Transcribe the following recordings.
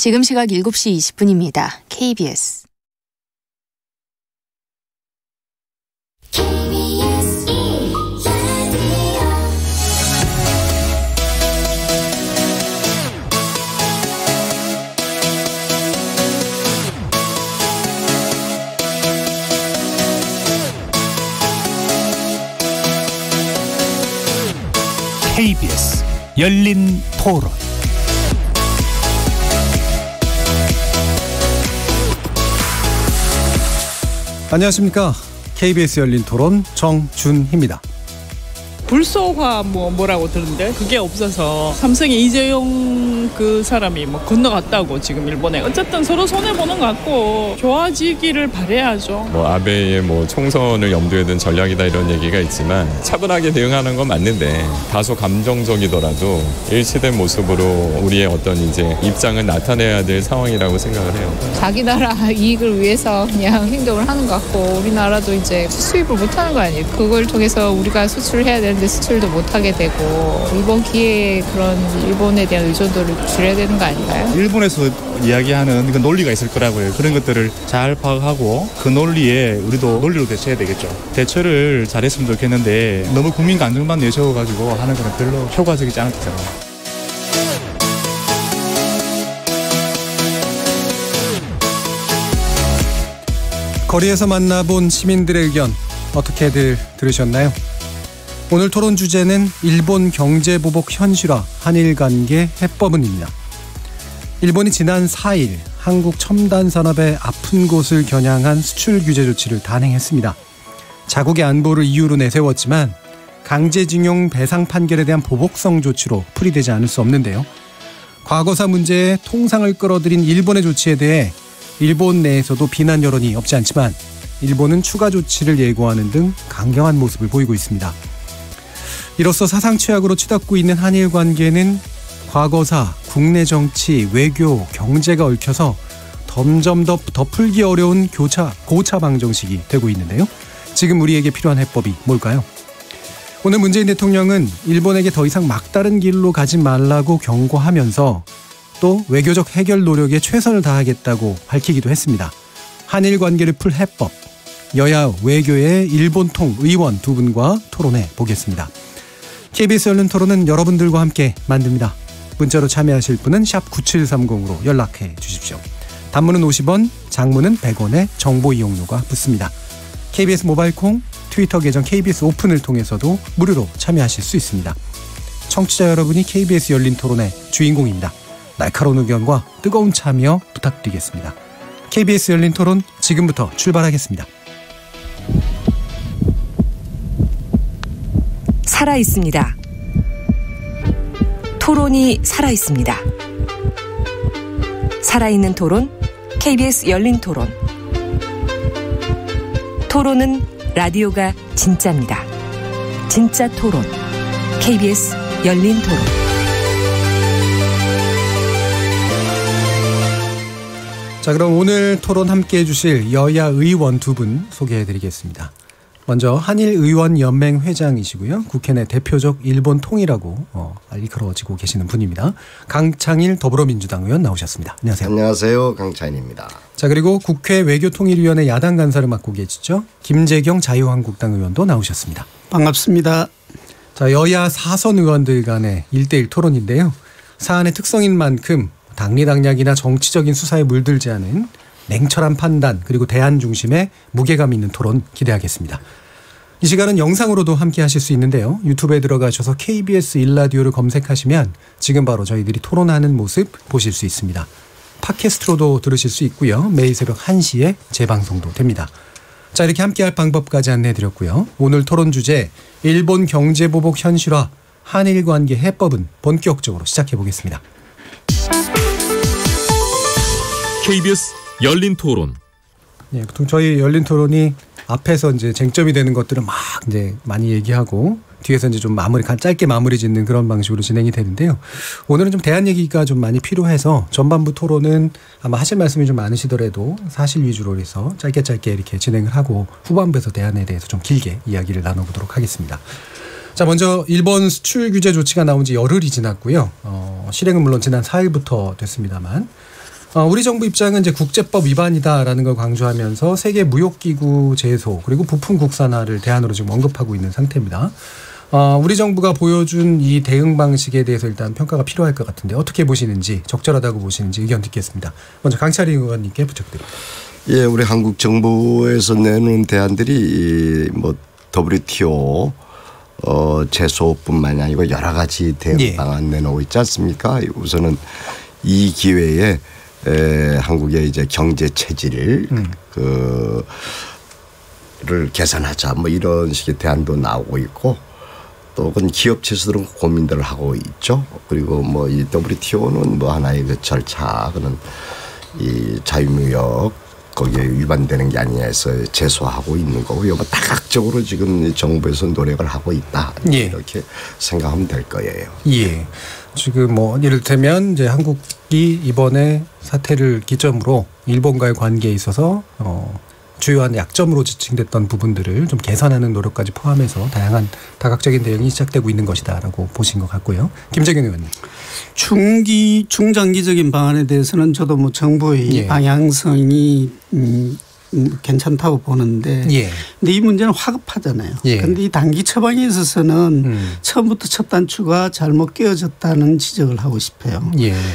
지금 시각 7시 20분입니다. KBS. KBS 열린 토론. 안녕하십니까. KBS 열린 토론 정준희입니다. 불소화 뭐라고 들은데 그게 없어서 삼성의 이재용 그 사람이 건너갔다고 지금 일본에. 어쨌든 서로 손해 보는 것 같고 좋아지기를 바라야죠. 아베의 총선을 염두에 둔 전략이다 이런 얘기가 있지만 차분하게 대응하는 건 맞는데 다소 감정적이더라도 일치된 모습으로 우리의 어떤 이제 입장을 나타내야 될 상황이라고 생각을 해요. 자기 나라 이익을 위해서 그냥 행동을 하는 것 같고 우리나라도 이제 수입을 못하는 거 아니에요. 그걸 통해서 우리가 수출을 해야 되는데 수출도 못하게 되고 이번 기회에 그런 일본에 대한 의존도를 줄여야 되는 거 아닌가요? 일본에서 이야기하는 그 논리가 있을 거라고요. 그런 것들을 잘 파악하고 그 논리에 우리도 논리로 대처해야 되겠죠. 대처를 잘했으면 좋겠는데 너무 국민 감정만 내세워가지고 하는 건 별로 효과적이지 않을 것 같아요. 거리에서 만나본 시민들의 의견 어떻게들 들으셨나요? 오늘 토론 주제는 일본 경제보복 현실화, 한일관계 해법은입니다. 일본이 지난 4일 한국 첨단산업의 아픈 곳을 겨냥한 수출 규제 조치를 단행했습니다. 자국의 안보를 이유로 내세웠지만 강제징용 배상 판결에 대한 보복성 조치로 풀이되지 않을 수 없는데요. 과거사 문제에 통상을 끌어들인 일본의 조치에 대해 일본 내에서도 비난 여론이 없지 않지만 일본은 추가 조치를 예고하는 등 강경한 모습을 보이고 있습니다. 이로써 사상 최악으로 치닫고 있는 한일 관계는 과거사, 국내 정치, 외교, 경제가 얽혀서 점점 더 풀기 어려운 고차 방정식이 되고 있는데요. 지금 우리에게 필요한 해법이 뭘까요? 오늘 문재인 대통령은 일본에게 더 이상 막다른 길로 가지 말라고 경고하면서 또 외교적 해결 노력에 최선을 다하겠다고 밝히기도 했습니다. 한일 관계를 풀 해법, 여야 외교의 일본통 의원 두 분과 토론해 보겠습니다. KBS 열린 토론은 여러분들과 함께 만듭니다. 문자로 참여하실 분은 샵 9730으로 연락해 주십시오. 단문은 50원, 장문은 100원의 정보 이용료가 붙습니다. KBS 모바일 콩, 트위터 계정 KBS 오픈을 통해서도 무료로 참여하실 수 있습니다. 청취자 여러분이 KBS 열린 토론의 주인공입니다. 날카로운 의견과 뜨거운 참여 부탁드리겠습니다. KBS 열린 토론 지금부터 출발하겠습니다. 살아있습니다. 토론이 살아있습니다. 살아있는 토론, KBS 열린 토론. 토론은 라디오가 진짜입니다. 진짜 토론, KBS 열린 토론. 자, 그럼 오늘 토론 함께해 주실 여야 의원 두 분 소개해드리겠습니다. 먼저 한일의원연맹 회장이시고요. 국회 내 대표적 일본 통이라고 일컬어지고 계시는 분입니다. 강창일 더불어민주당 의원 나오셨습니다. 안녕하세요. 안녕하세요. 강창일입니다. 자, 그리고 국회 외교통일위원회 야당 간사를 맡고 계시죠. 김재경 자유한국당 의원도 나오셨습니다. 반갑습니다. 자, 여야 4선 의원들 간의 1대1 토론인데요. 사안의 특성인 만큼 당리당략이나 정치적인 수사에 물들지 않은 냉철한 판단 그리고 대안 중심의 무게감 있는 토론 기대하겠습니다. 이 시간은 영상으로도 함께 하실 수 있는데요. 유튜브에 들어가셔서 KBS 1라디오를 검색하시면 지금 바로 저희들이 토론하는 모습 보실 수 있습니다. 팟캐스트로도 들으실 수 있고요. 매일 새벽 1시에 재방송도 됩니다. 자, 이렇게 함께할 방법까지 안내해드렸고요. 오늘 토론 주제 일본 경제보복 현실화, 한일관계 해법은 본격적으로 시작해보겠습니다. KBS 열린 토론. 네, 보통 저희 열린 토론이 앞에서 이제 쟁점이 되는 것들을 막 이제 많이 얘기하고 뒤에서 이제 좀 짧게 마무리 짓는 그런 방식으로 진행이 되는데요. 오늘은 좀 대안 얘기가 좀 많이 필요해서 전반부 토론은 아마 하실 말씀이 좀 많으시더라도 사실 위주로 해서 짧게 이렇게 진행을 하고 후반부에서 대안에 대해서 좀 길게 이야기를 나눠보도록 하겠습니다. 자, 먼저 일본 수출 규제 조치가 나온 지 열흘이 지났고요. 실행은 물론 지난 4일부터 됐습니다만 우리 정부 입장은 이제 국제법 위반이다라는 걸 강조하면서 세계 무역기구 제소 그리고 부품 국산화를 대안으로 지금 언급하고 있는 상태입니다. 우리 정부가 보여준 이 대응 방식에 대해서 일단 평가가 필요할 것 같은데 어떻게 보시는지 적절하다고 보시는지 의견 듣겠습니다. 먼저 강찬희 의원님께 부탁드립니다. 예, 우리 한국 정부에서 내놓은 대안들이 뭐 WTO 제소뿐만이 아니고 여러 가지 대응 방안 내놓고 있지 않습니까? 우선은 이 기회에 한국의 이제 경제 체질을 를 개선하자 뭐 이런 식의 대안도 나오고 있고 또 그건 기업 체수들은 고민들을 하고 있죠. 그리고 뭐 이 WTO는 뭐 하나의 그 절차 그는 이 자유무역 거기에 위반되는 게 아니냐 해서 제소하고 있는 거고요. 뭐 다각적으로 지금 정부에서 노력을 하고 있다. 이렇게 생각하면 될 거예요. 예. 지금 뭐 이를테면 이제 한국이 이번에 사태를 기점으로 일본과의 관계에 있어서 주요한 약점으로 지칭됐던 부분들을 좀 개선하는 노력까지 포함해서 다양한 다각적인 대응이 시작되고 있는 것이다라고 보신 것 같고요. 김재경 의원님. 중장기적인 방안에 대해서는 저도 뭐 정부의 방향성이 괜찮다고 보는데 근데 이 문제는 화급하잖아요. 그런데 이 단기 처방에 있어서는 처음부터 첫 단추가 잘못 끼워졌다는 지적을 하고 싶어요.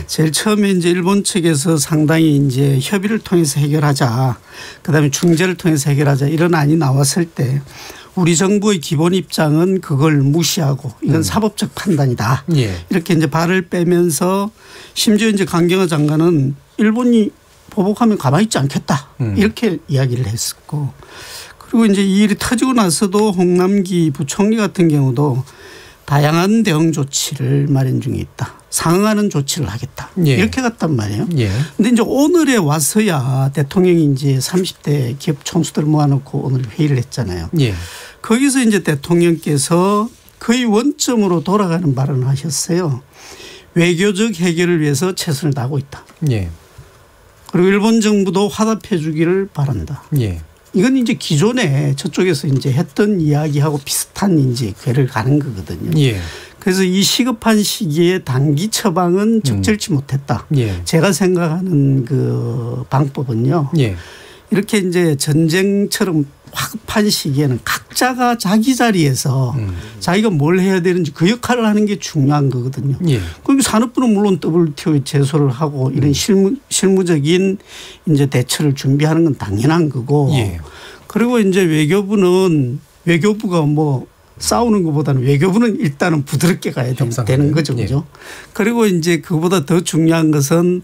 제일 처음에 이제 일본 측에서 상당히 이제 협의를 통해서 해결하자, 그다음에 중재를 통해서 해결하자 이런 안이 나왔을 때 우리 정부의 기본 입장은 그걸 무시하고 이건 사법적 판단이다. 이렇게 이제 발을 빼면서 심지어 이제 강경화 장관은 일본이 보복하면 가만히 있지 않겠다. 이렇게 이야기를 했었고 그리고 이제 이 일이 터지고 나서도 홍남기 부총리 같은 경우도 다양한 대응 조치를 마련 중에 있다. 상응하는 조치를 하겠다. 이렇게 갔단 말이에요. 그런데 이제 오늘에 와서야 대통령이 이제 30대 기업 총수들 모아놓고 오늘 회의를 했잖아요. 거기서 이제 대통령께서 거의 원점으로 돌아가는 발언을 하셨어요. 외교적 해결을 위해서 최선을 다하고 있다. 그리고 일본 정부도 화답해 주기를 바란다. 이건 이제 기존에 저쪽에서 이제 했던 이야기하고 비슷한 이제 궤를 가는 거거든요. 그래서 이 시급한 시기에 단기 처방은 적절치 못했다. 제가 생각하는 그 방법은요. 이렇게 이제 전쟁처럼 화급한 시기에는 각자가 자기 자리에서 자기가 뭘 해야 되는지 그 역할을 하는 게 중요한 거거든요. 그럼 산업부는 물론 WTO에 제소를 하고 이런 실무적인 이제 대처를 준비하는 건 당연한 거고 그리고 이제 외교부가 뭐 싸우는 것보다는 외교부는 일단은 부드럽게 가야 되는 거죠. 그죠? 그리고 이제 그보다 더 중요한 것은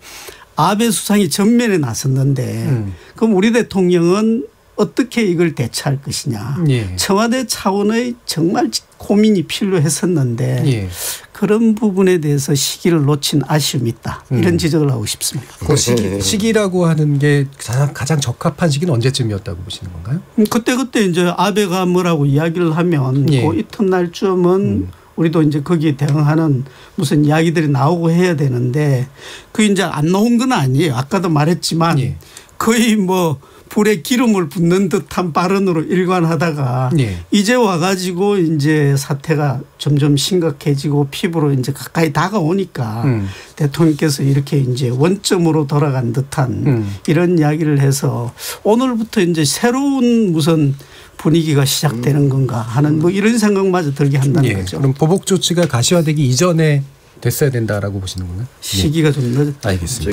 아베 수상이 전면에 나섰는데 그럼 우리 대통령은 어떻게 이걸 대처할 것이냐. 청와대 차원의 정말 고민이 필요했었는데 그런 부분에 대해서 시기를 놓친 아쉬움이 있다. 이런 지적을 하고 싶습니다. 그 시기라고 하는 게 가장 적합한 시기는 언제쯤이었다고 보시는 건가요? 그때 이제 아베가 뭐라고 이야기를 하면 그 이튿날쯤은 우리도 이제 거기에 대응하는 무슨 이야기들이 나오고 해야 되는데 그 이제 안 나온 건 아니에요. 아까도 말했지만 거의 뭐 불에 기름을 붓는 듯한 발언으로 일관하다가 이제 와가지고 이제 사태가 점점 심각해지고 피부로 이제 가까이 다가오니까 대통령께서 이렇게 이제 원점으로 돌아간 듯한 이런 이야기를 해서 오늘부터 이제 새로운 무슨 분위기가 시작되는 건가 하는 뭐 이런 생각마저 들게 한다는 거죠. 그럼 보복 조치가 가시화되기 이전에 됐어야 된다라고 보시는 건가요? 시기가 좀 늦었다. 알겠습니다.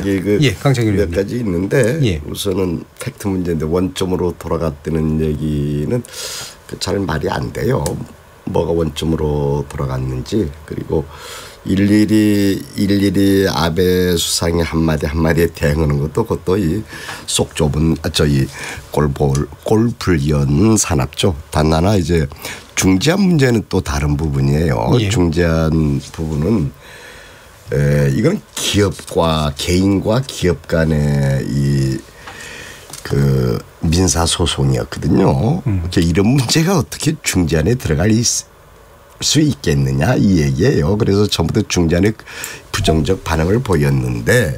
저기 몇 가지 있는데 우선은 팩트 문제인데 원점으로 돌아갔다는 얘기는 잘 말이 안 돼요. 뭐가 원점으로 돌아갔는지 그리고 일일이 아베 수상이 한마디에 대응하는 것도 그것도 이 속 좁은 꼴불견 산업죠. 단 하나 이제 중재안 문제는 또 다른 부분이에요. 중재안 부분은 이건 기업과 개인과 기업 간의 그 민사 소송이었거든요. 이런 문제가 어떻게 중재안에 들어갈 수 있겠느냐 이 얘기예요. 그래서 전부 다 중재안에 부정적 반응을 보였는데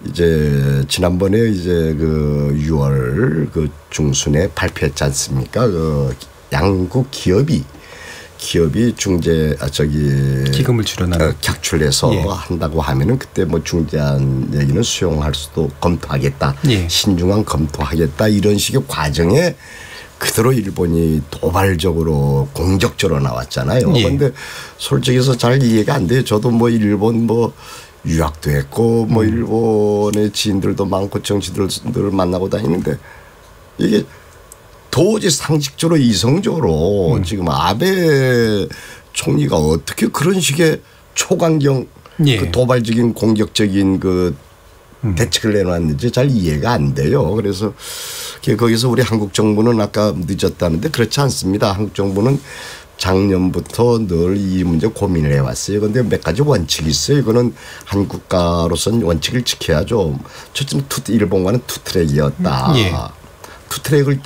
이제 지난번에 이제 그 6월 그 중순에 발표했지 않습니까? 그 양국 기업이 기업이 기금을 출연하는 객출해서 한다고 하면은 그때 뭐 중재안 얘기는 수용할 수도 검토하겠다. 신중한 검토하겠다. 이런 식의 과정에 그대로 일본이 도발적으로 공격적으로 나왔잖아요. 그런데 솔직히 해서 잘 이해가 안 돼요. 저도 뭐 일본 뭐 유학도 했고 뭐 일본의 지인들도 많고 정치들을 만나고 다니는데 이게 도저히 상식적으로 이성적으로 지금 아베 총리가 어떻게 그런 식의 초강경 그 도발적인 공격적인 그 대책을 내놨는지 잘 이해가 안 돼요. 그래서 거기서 우리 한국 정부는 아까 늦었다는데 그렇지 않습니다. 한국 정부는 작년부터 늘 이 문제 고민을 해왔어요. 그런데 몇 가지 원칙이 있어요. 이거는 한 국가로서는 원칙을 지켜야죠. 저쯤 일본과는 투트랙이었다. 투트랙을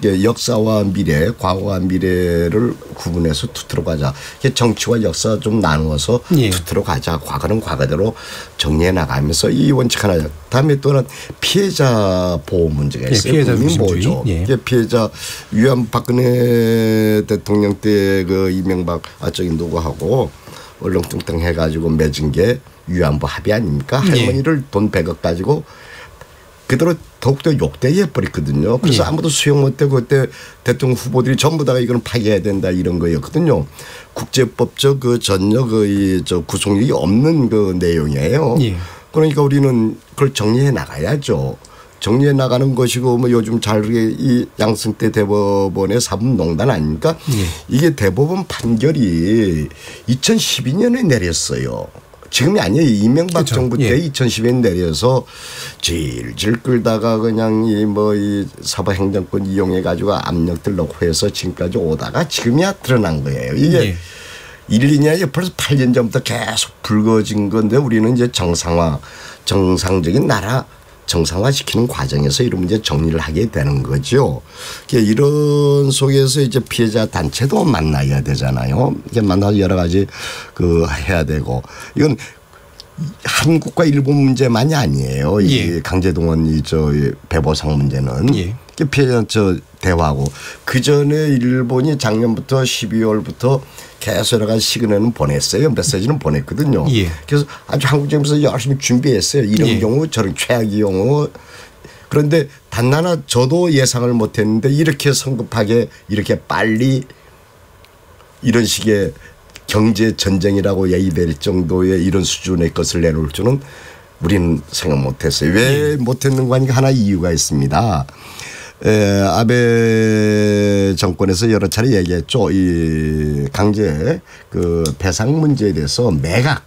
역사와 미래, 과거와 미래를 구분해서 투트로 가자. 정치와 역사 좀 나누어서 투트로 가자. 과거는 과거대로 정리해 나가면서 이 원칙 하나. 다음에 또는 피해자 보호 문제가 있어요. 피해자 보호죠. 피해자 위안 박근혜 대통령 때 그 이명박 누구하고 얼렁뚱땅 해가지고 맺은 게 위안부 합의 아닙니까? 할머니를 돈 100억 가지고 그대로 더욱더 욕되게 해버렸거든요. 그래서 아무도 수용 못하고 그때 대통령 후보들이 전부 다 이거는 파기해야 된다 이런 거였거든요. 국제법적 그 전혀 구속력이 없는 그 내용이에요. 그러니까 우리는 그걸 정리해 나가야죠. 정리해 나가는 것이고 뭐 요즘 잘 이 양승태 대법원의 사법농단 아닙니까? 이게 대법원 판결이 2012년에 내렸어요. 지금이 아니에요. 이명박 정부 때 2010년 내려서 질질 끌다가 그냥 이 사법행정권 이용해 가지고 압력들 넣고 해서 지금까지 오다가 지금이야 드러난 거예요. 이게 1, 2년이 벌써 8년 전부터 계속 불거진 건데 우리는 이제 정상적인 나라 정상화시키는 과정에서 이런 문제 정리를 하게 되는 거죠. 이런 속에서 이제 피해자 단체도 만나야 되잖아요. 이게 만나서 여러 가지 해야 되고 이건 한국과 일본 문제만이 아니에요. 이 강제동원 배보상 문제는 피해자 대화하고 그 전에 일본이 작년부터 12월부터 계속 여러 가지 시그널은 보냈어요. 메시지는 보냈거든요. 그래서 아주 한국 정부에서 열심히 준비했어요. 이런 경우 저런 최악의 경우. 그런데 단 하나 저도 예상을 못했는데 이렇게 성급하게 이렇게 빨리 이런 식의 경제 전쟁이라고 얘기될 정도의 이런 수준의 것을 내놓을 줄은 우리는 생각 못했어요. 왜 못했는가 하니까 하나 이유가 있습니다. 아베 정권에서 여러 차례 얘기했죠. 이 강제 배상 문제에 대해서 매각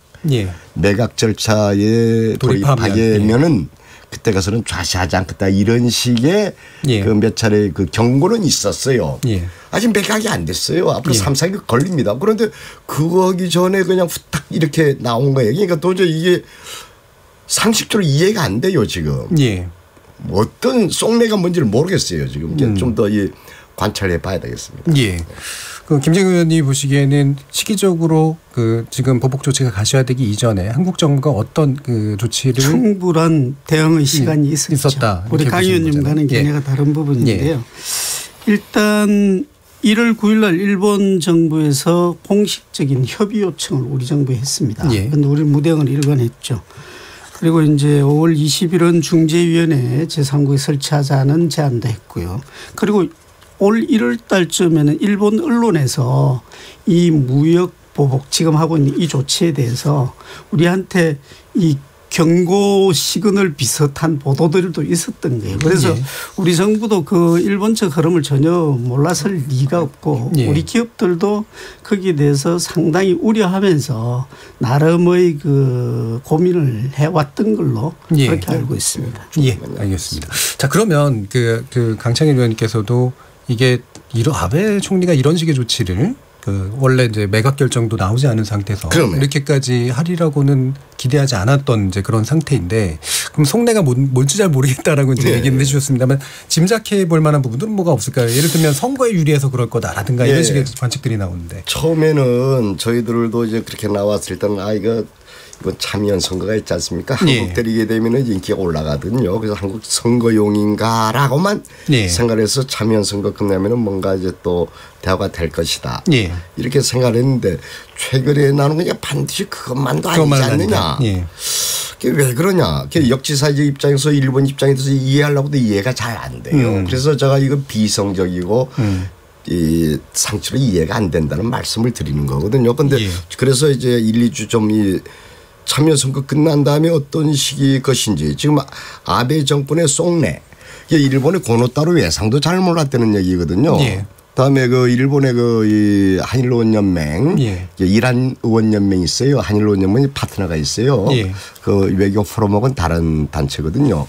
절차에 돌입하게면은 그때 가서는 좌시하지 않겠다 이런 식의 몇 차례 경고는 있었어요. 아직 매각이 안 됐어요. 앞으로 3, 4개월 걸립니다. 그런데 그거 하기 전에 그냥 후딱 이렇게 나온 거예요. 그러니까 도저히 이게 상식적으로 이해가 안 돼요 지금. 어떤 속내가 뭔지를 모르겠어요 지금. 좀 더 관찰해 봐야 되겠습니다. 김재규 의원이 보시기에는 시기적으로 지금 보복 조치가 가셔야 되기 이전에 한국 정부가 어떤 조치를 충분한 대응의 시간이 있었다. 우리 강 의원님과는 견해가 다른 부분인데요. 일단 1월 9일 날 일본 정부에서 공식적인 협의 요청을 우리 정부에 했습니다. 그런데 우리 무대응을 일관했죠. 그리고 이제 5월 20일은 중재위원회 제3국에 설치하자는 제안도 했고요. 그리고 올 1월 달쯤에는 일본 언론에서 이 무역 보복 지금 하고 있는 이 조치에 대해서 우리한테 이 경고 시그널 비슷한 보도들도 있었던 거예요. 그래서 우리 정부도 일본 측 흐름을 전혀 몰랐을 리가 없고 우리 기업들도 거기에 대해서 상당히 우려하면서 나름의 고민을 해왔던 걸로 그렇게 알고 있습니다. 알겠습니다. 자, 그러면 강창일 의원님께서도 이게 아베 총리가 이런 식의 조치를 원래 이제 매각 결정도 나오지 않은 상태에서 이렇게까지 하리라고는 기대하지 않았던 이제 그런 상태인데 그럼 속내가 뭔지 잘 모르겠다라고 이제 얘기는 해주셨습니다만 짐작해 볼 만한 부분들은 뭐가 없을까요? 예를 들면 선거에 유리해서 그럴 거다라든가 이런 식의 관측들이 나오는데 처음에는 저희들도 이제 그렇게 나왔을 때는 이거 이번 참여연 선거가 있지 않습니까? 한국 때리게 되면 인기가 올라가거든요. 그래서 한국 선거용인가라고만 생각해서 참여연 선거 끝나면 뭔가 이제 또 대화가 될 것이다. 이렇게 생각했는데 최근에 나오는 건 반드시 그것만도 아니지 않느냐. 그게 왜 그러냐. 역지사지적 입장에서 일본 입장에서 이해하려고도 이해가 잘 안 돼요. 그래서 제가 이거 비성적이고 이 상처로 이해가 안 된다는 말씀을 드리는 거거든요. 그런데 그래서 이제 1, 2주 좀 이 참여 선거 끝난 다음에 어떤 시기 것인지 지금 아베 정권의 속내 일본의 고노타로 외상도 잘 몰랐다는 얘기거든요. 다음에 그 일본의 그 한일 의원연맹, 이란 의원연맹이 있어요. 한일 의원연맹이 파트너가 있어요. 그 외교 포럼하고는 다른 단체거든요.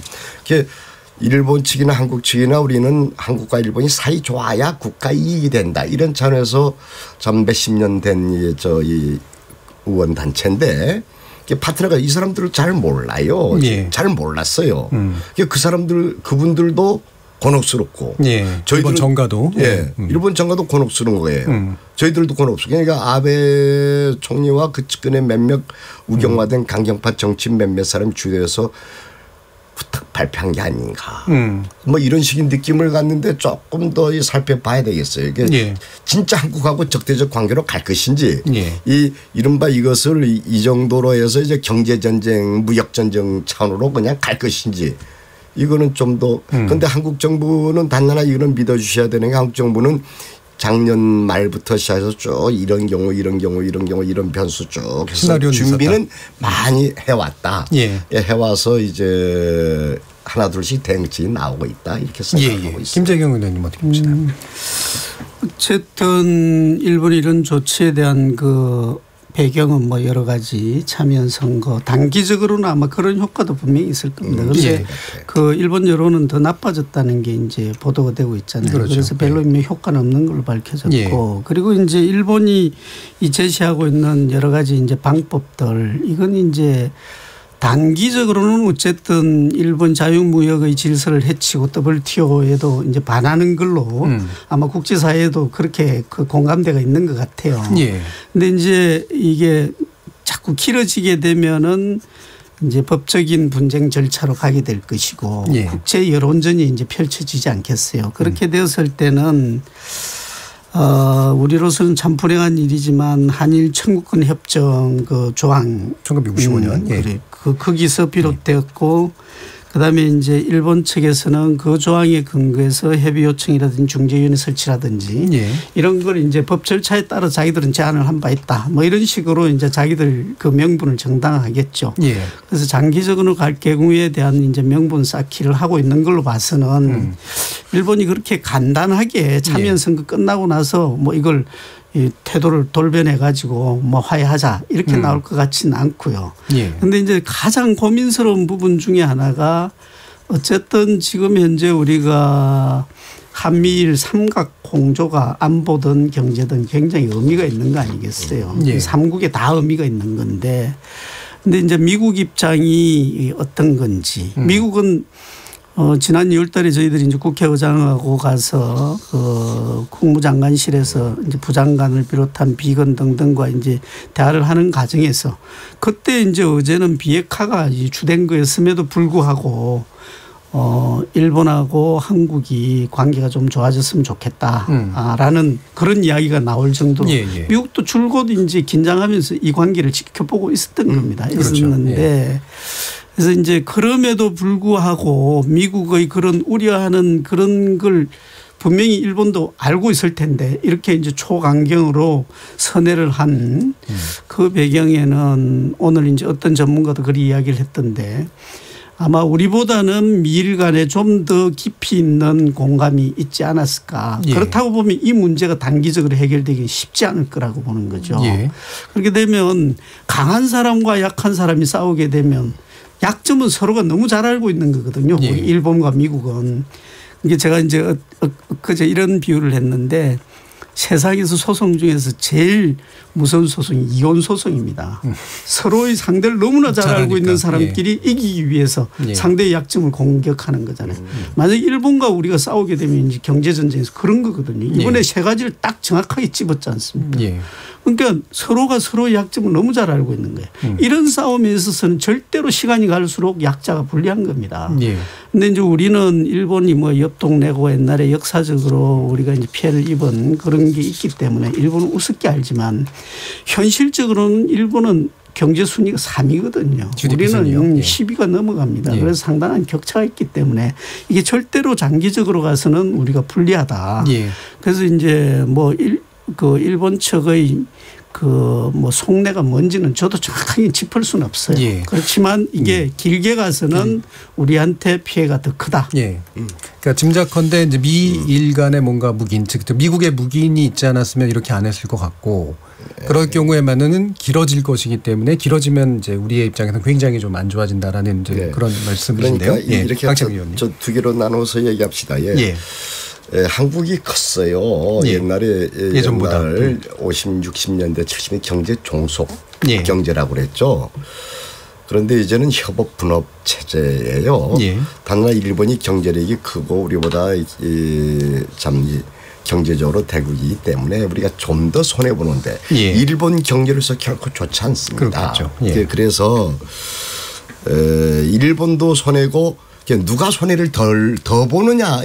일본 측이나 한국 측이나 우리는 한국과 일본이 사이 좋아야 국가 이익이 된다. 이런 차원에서 참 몇십 년 된 이 의원 단체인데 파트너가 이 사람들을 잘 몰라요. 잘 몰랐어요. 그 사람들 그분들도 곤혹스럽고 일본 정가도 일본 정가도 곤혹스러운 거예요. 저희들도 곤혹스러워. 그러니까 아베 총리와 그 측근의 몇몇 우경화된 강경파 정치인 몇몇 사람이 주도해서 부탁 발표한 게 아닌가. 뭐 이런 식의 느낌을 갖는데 조금 더 살펴봐야 되겠어요. 이게 진짜 한국하고 적대적 관계로 갈 것인지 이 이른바 이것을 이 정도로 해서 이제 경제전쟁 무역전쟁 차원으로 그냥 갈 것인지 이거는 좀 더 그런데 한국 정부는 단단하게 이거는 믿어주셔야 되는 게 한국 정부는 작년 말부터 시작해서 쭉 이런 경우 이런 변수 쭉 해서 준비는 있었다. 많이 해왔다. 해와서 이제 하나 둘씩 대응책이 나오고 있다. 이렇게 생각하고 있습니다. 김재경 의원님 어떻게 보시나요? 어쨌든 일본이 이런 조치에 대한 그 배경은 뭐 여러 가지 참여연 선거 단기적으로는 아마 그런 효과도 분명히 있을 겁니다. 그런데 그 일본 여론은 더 나빠졌다는 게 이제 보도가 되고 있잖아요. 그래서 별로 효과는 없는 걸로 밝혀졌고 그리고 이제 일본이 이 제시하고 있는 여러 가지 이제 방법들 이건 이제 단기적으로는 어쨌든 일본 자유무역의 질서를 해치고 WTO에도 이제 반하는 걸로 아마 국제사회에도 그렇게 그 공감대가 있는 것 같아요. 근데 이제 이게 자꾸 길어지게 되면은 이제 법적인 분쟁 절차로 가게 될 것이고 국제 여론전이 이제 펼쳐지지 않겠어요. 그렇게 되었을 때는 우리로서는 참 불행한 일이지만 한일 청구권 협정 그 조항 1965년 거기서 비롯되었고 그다음에 이제 일본 측에서는 그 조항에 근거해서 협의 요청이라든지 중재위원회 설치라든지 이런 걸 이제 법 절차에 따라 자기들은 제안을 한 바 있다. 뭐 이런 식으로 이제 자기들 그 명분을 정당화하겠죠. 그래서 장기적으로 갈 경우에 대한 이제 명분 쌓기를 하고 있는 걸로 봐서는 일본이 그렇게 간단하게 참여연 선거 끝나고 나서 뭐 이걸 이 태도를 돌변해 가지고 뭐 화해하자 이렇게 나올 것 같지는 않고요. 그런데 이제 가장 고민스러운 부분 중에 하나가 어쨌든 지금 현재 우리가 한미일 삼각 공조가 안보든 경제든 굉장히 의미가 있는 거 아니겠어요. 삼국에 다 의미가 있는 건데 근데 이제 미국 입장이 어떤 건지 미국은 지난 2월 달에 저희들이 이제 국회의장하고 가서 그 국무장관실에서 이제 부장관을 비롯한 비건 등등과 이제 대화를 하는 과정에서 그때 이제 어제는 비핵화가 주된 거였음에도 불구하고 일본하고 한국이 관계가 좀 좋아졌으면 좋겠다라는 그런 이야기가 나올 정도로 미국도 줄곧 이제 긴장하면서 이 관계를 지켜보고 있었던 겁니다. 있었는데 그래서 이제 그럼에도 불구하고 미국의 그런 우려하는 그런 걸 분명히 일본도 알고 있을 텐데 이렇게 이제 초강경으로 선회를 한 그 배경에는 오늘 이제 어떤 전문가도 그리 이야기를 했던데 아마 우리보다는 미일 간에 좀 더 깊이 있는 공감이 있지 않았을까. 그렇다고 보면 이 문제가 단기적으로 해결되기 쉽지 않을 거라고 보는 거죠. 그렇게 되면 강한 사람과 약한 사람이 싸우게 되면 약점은 서로가 너무 잘 알고 있는 거거든요. 일본과 미국은. 이게 제가 이제 그제 이런 비유를 했는데 세상에서 소송 중에서 제일 무서운 소송이 이혼 소송입니다. 서로의 상대를 너무나 잘 알고 있는 사람끼리 이기기 위해서 상대의 약점을 공격하는 거잖아요. 만약에 일본과 우리가 싸우게 되면 이제 경제전쟁에서 그런 거거든요. 이번에 세 가지를 딱 정확하게 집었지 않습니까? 그러니까 서로가 서로의 약점을 너무 잘 알고 있는 거예요. 이런 싸움에 있어서는 절대로 시간이 갈수록 약자가 불리한 겁니다. 그런데 이제 우리는 일본이 뭐 옆 동네고 옛날에 역사적으로 우리가 이제 피해를 입은 그런 게 있기 때문에 일본은 우습게 알지만 현실적으로는 일본은 경제 순위가 3위거든요. 우리는 10위가 넘어갑니다. 그래서 상당한 격차가 있기 때문에 이게 절대로 장기적으로 가서는 우리가 불리하다. 그래서 이제 뭐 일본 측의 뭐 속내가 뭔지는 저도 정확하게 짚을 수는 없어요. 그렇지만 이게 길게 가서는 우리한테 피해가 더 크다. 그러니까 짐작컨대 이제 미일 간의 뭔가 묵인, 즉 미국의 묵인이 있지 않았으면 이렇게 안 했을 것 같고 그럴 경우에만은 길어질 것이기 때문에 길어지면 이제 우리의 입장에서는 굉장히 좀 안 좋아진다라는 이제 그런 말씀이신데요. 그러니까 이렇게 저 두 개로 나눠서 얘기합시다. 한국이 컸어요. 옛날에 예전보다 50, 60년대, 70년대 경제 종속 경제라고 그랬죠. 그런데 이제는 협업 분업 체제예요. 단나 일본이 경제력이 크고 우리보다 참 경제적으로 대국이기 때문에 우리가 좀 더 손해 보는데 일본 경제로서 결코 좋지 않습니다. 그래서 일본도 손해고 누가 손해를 더 보느냐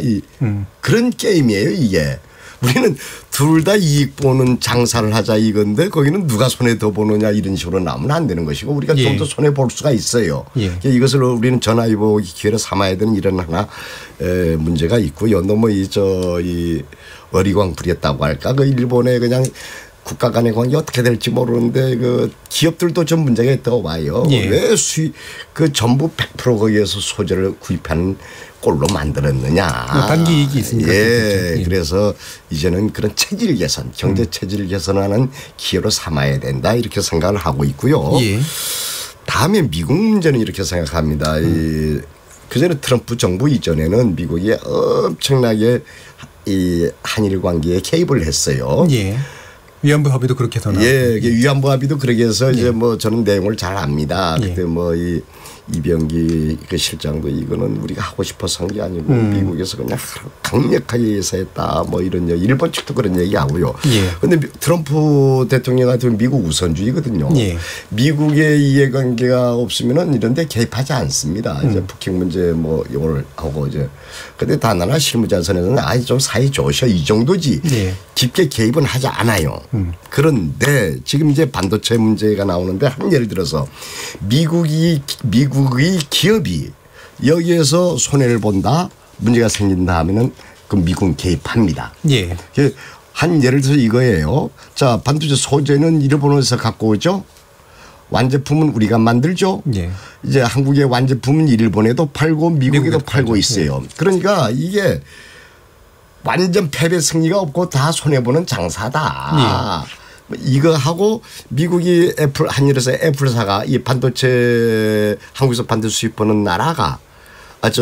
그런 게임이에요 이게. 우리는 둘 다 이익 보는 장사를 하자 이건데 거기는 누가 손해 더 보느냐 이런 식으로 나오면 안 되는 것이고 우리가 좀 더 손해 볼 수가 있어요. 이것을 우리는 전화위복 기회로 삼아야 되는 이런 하나 문제가 있고요. 너무 이 어리광 부렸다고 할까 그 일본의 그냥 국가 간의 관계 어떻게 될지 모르는데 그 기업들도 좀 문제가 있다고 봐요. 왜 그 전부 100% 거기에서 소재를 구입하는 꼴로 만들었느냐. 단기 이익이 있으니까. 그래서 이제는 그런 체질 개선, 경제 체질 개선하는 기회로 삼아야 된다 이렇게 생각을 하고 있고요. 다음에 미국 문제는 이렇게 생각합니다. 그전에 트럼프 정부 이전에는 미국이 엄청나게 이 한일 관계에 개입을 했어요. 위안부 합의도 그렇게 해서 위안부 합의도 그렇게 해서 이제 뭐 저는 내용을 잘 압니다. 그때 뭐 이병기 그 실장도 이거는 우리가 하고 싶어서 한 게 아니고 미국에서 그냥 강력하게 해서 했다 뭐 이런 일본 측도 그런 얘기하고요. 그런데 트럼프 대통령 같은 미국 우선주의거든요. 미국의 이해관계가 없으면은 이런 데 개입하지 않습니다. 이제 북핵 문제 뭐 이걸 하고 이제 근데 단 하나 실무자선에서는 아이 좀 사이 좋으셔 이 정도지 깊게 개입은 하지 않아요. 그런데 지금 이제 반도체 문제가 나오는데 한 예를 들어서 미국의 기업이 여기에서 손해를 본다 문제가 생긴다 하면은 그 미국은 개입합니다. 한 예를 들어서 이거예요. 자 반도체 소재는 일본에서 갖고 오죠. 완제품은 우리가 만들죠. 이제 한국의 완제품은 일본에도 팔고 미국에도 팔고 있어요. 그러니까 이게 완전 패배 승리가 없고 다 손해보는 장사다. 이거 하고 미국이 한일에서 애플사가 이 반도체 한국에서 반도체 수입하는 나라가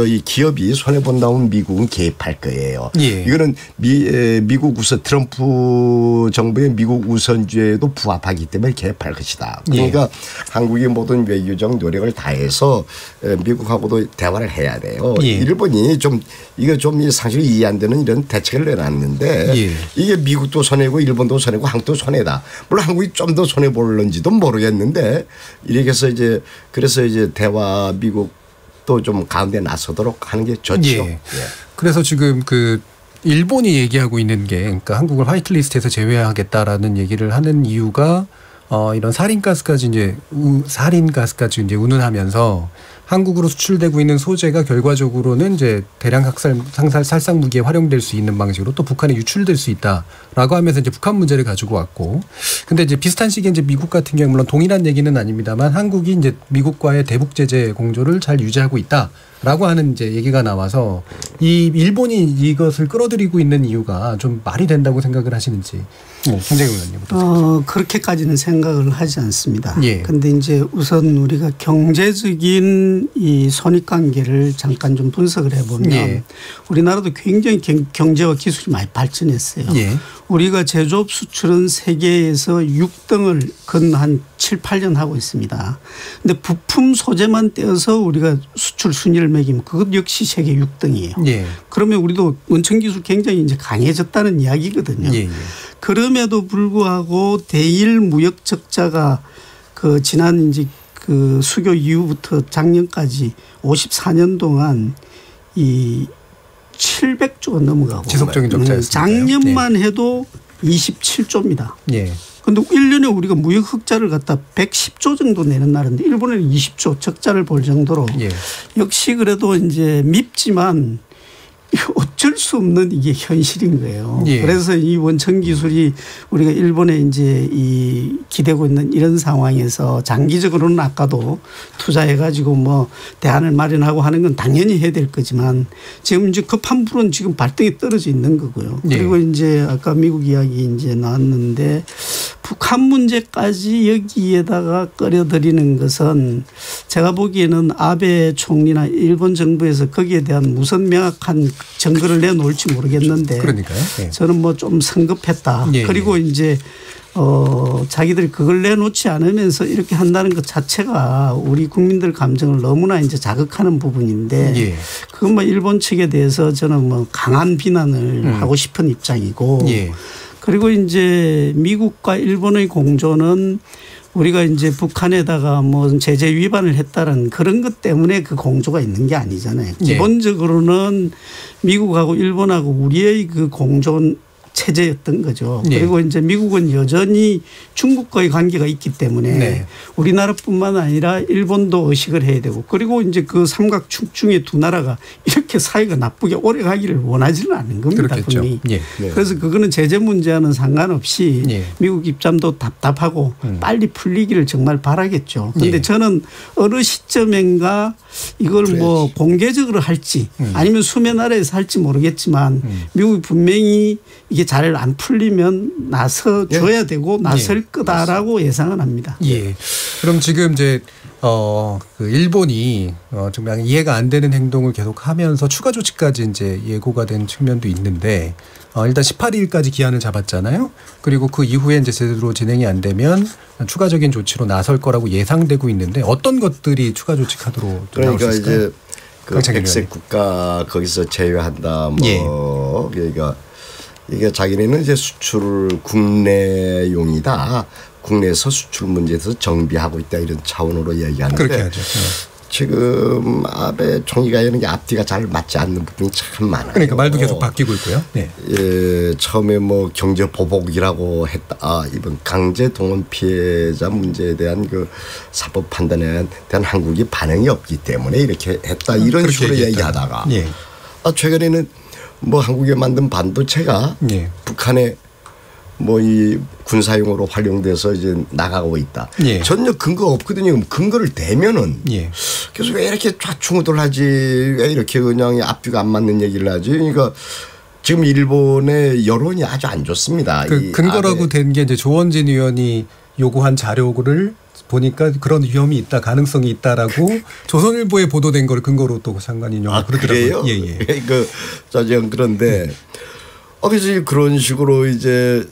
이 기업이 손해본다면 미국은 개입할 거예요. 이거는 미국 우선 트럼프 정부의 미국 우선주의에도 부합하기 때문에 개입할 것이다. 그러니까 한국이 모든 외교적 노력을 다해서 미국하고도 대화를 해야 돼요. 일본이 좀 이거 좀 상식이 이해 안 되는 이런 대책을 내놨는데 이게 미국도 손해고 일본도 손해고 한국도 손해다. 물론 한국이 좀 더 손해 볼런지도 모르겠는데 이렇게 해서 이제 그래서 이제 대화 미국 또 좀 가운데 나서도록 하는 게 좋죠. 그래서 지금 그 일본이 얘기하고 있는 게 그러니까 한국을 화이트리스트에서 제외하겠다라는 얘기를 하는 이유가 이런 사린가스까지 이제 운운하면서 한국으로 수출되고 있는 소재가 결과적으로는 이제 대량 살상 무기에 활용될 수 있는 방식으로 또 북한에 유출될 수 있다라고 하면서 이제 북한 문제를 가지고 왔고, 근데 이제 비슷한 시기에 이제 미국 같은 경우 물론 동일한 얘기는 아닙니다만 한국이 이제 미국과의 대북 제재 공조를 잘 유지하고 있다라고 하는 이제 얘기가 나와서 이 일본이 이것을 끌어들이고 있는 이유가 좀 말이 된다고 생각을 하시는지. 김재경 의원님. 그렇게까지는 생각을 하지 않습니다. 그런데 이제 우선 우리가 경제적인 최근 이 손익관계를 잠깐 좀 분석을 해보면 예. 우리나라도 굉장히 경제와 기술이 많이 발전했어요. 예. 우리가 제조업 수출은 세계에서 6등을 근 한 7, 8년 하고 있습니다. 그런데 부품 소재만 떼어서 우리가 수출 순위를 매기면 그것 역시 세계 6등이에요. 예. 그러면 우리도 원천 기술 굉장히 이제 강해졌다는 이야기거든요. 예. 그럼에도 불구하고 대일 무역 적자가 그 지난 이제 그 수교 이후부터 작년까지 54년 동안 이 700조가 넘어가고 지속적인 적자였습니다. 작년만 해도 27조입니다. 예. 그런데 1년에 우리가 무역 흑자를 갖다 110조 정도 내는 나라인데 일본에는 20조 적자를 볼 정도로 예. 역시 그래도 이제 밉지만 어쩔 수 없는 이게 현실인 거예요. 예. 그래서 이 원천 기술이 우리가 일본에 이제 이 기대고 있는 이런 상황에서 장기적으로는 아까도 투자해 가지고 뭐 대안을 마련하고 하는 건 당연히 해야 될 거지만 지금 이제 급한 불은 지금 발등에 떨어져 있는 거고요. 예. 그리고 이제 아까 미국 이야기 이제 나왔는데 북한 문제까지 여기에다가 끌어들이는 것은 제가 보기에는 아베 총리나 일본 정부에서 거기에 대한 무슨 명확한 증거를 내놓을지 모르겠는데 그러니까요. 예. 저는 뭐 좀 성급했다. 예. 그리고 이제 자기들이 그걸 내놓지 않으면서 이렇게 한다는 것 자체가 우리 국민들 감정을 너무나 이제 자극하는 부분인데 예. 그건 뭐 일본 측에 대해서 저는 뭐 강한 비난을 하고 싶은 입장이고 예. 그리고 이제 미국과 일본의 공조는 우리가 이제 북한에다가 뭐 제재 위반을 했다는 그런 것 때문에 그 공조가 있는 게 아니잖아요. 예. 기본적으로는 미국하고 일본하고 우리의 그 공조 체제였던 거죠. 네. 그리고 이제 미국은 여전히 중국과의 관계가 있기 때문에 네. 우리나라뿐만 아니라 일본도 의식을 해야 되고 그리고 이제 그 삼각축 중에 두 나라가 이렇게 사이가 나쁘게 오래 가기를 원하지는 않는 겁니다. 분명히. 네. 네. 그래서 그거는 제재 문제와는 상관없이 네. 미국 입장도 답답하고 빨리 풀리기를 정말 바라겠죠. 그런데 네. 저는 어느 시점인가 이걸 그래야지. 뭐 공개적으로 할지 아니면 수면 아래에서 할지 모르겠지만 미국이 분명히 이게 잘 안 풀리면 나서 줘야 예. 되고 나설 예. 거다라고 예상은 합니다. 예. 그럼 지금 이제 그 일본이 정말 이해가 안 되는 행동을 계속하면서 추가 조치까지 이제 예고가 된 측면도 있는데 일단 18일까지 기한을 잡았잖아요. 그리고 그 이후에 이제 제대로 진행이 안 되면 추가적인 조치로 나설 거라고 예상되고 있는데 어떤 것들이 추가 조치 카드로 그러니까 이제 그 백색 국가 거기서 제외한다. 뭐 예. 그러니까 이게 자기네는 이제 수출을 국내용이다. 국내에서 수출 문제에서 정비하고 있다 이런 차원으로 얘기하는데 그렇게 하죠. 지금 아베 총리가 이런 게 앞뒤가 잘 맞지 않는 부분이 참 많아요. 그러니까 말도 계속 바뀌고 있고요. 네. 예, 처음에 뭐 경제 보복이라고 했다. 이번 강제 동원 피해자 문제에 대한 그 사법 판단에 대한 한국이 반응이 없기 때문에 이렇게 했다. 이런 식으로 얘기하다가 예. 최근에는 뭐 한국에 만든 반도체가 예. 북한에 뭐 이 군사용으로 활용돼서 이제 나가고 있다. 예. 전혀 근거 없거든요. 근거를 대면은 예. 계속 왜 이렇게 좌충우돌하지 왜 이렇게 그냥 앞뒤가 안 맞는 얘기를 하지. 그러니까 지금 일본의 여론이 아주 안 좋습니다. 그 근거라고 된 게 이제 조원진 의원이 요구한 자료를 보니까 그런 위험이 있다, 가능성이 있다라고 조선일보에 보도된 걸 근거로 또 상관이 그래요? 예, 예. 그런데 그래서 그런 식으로 이제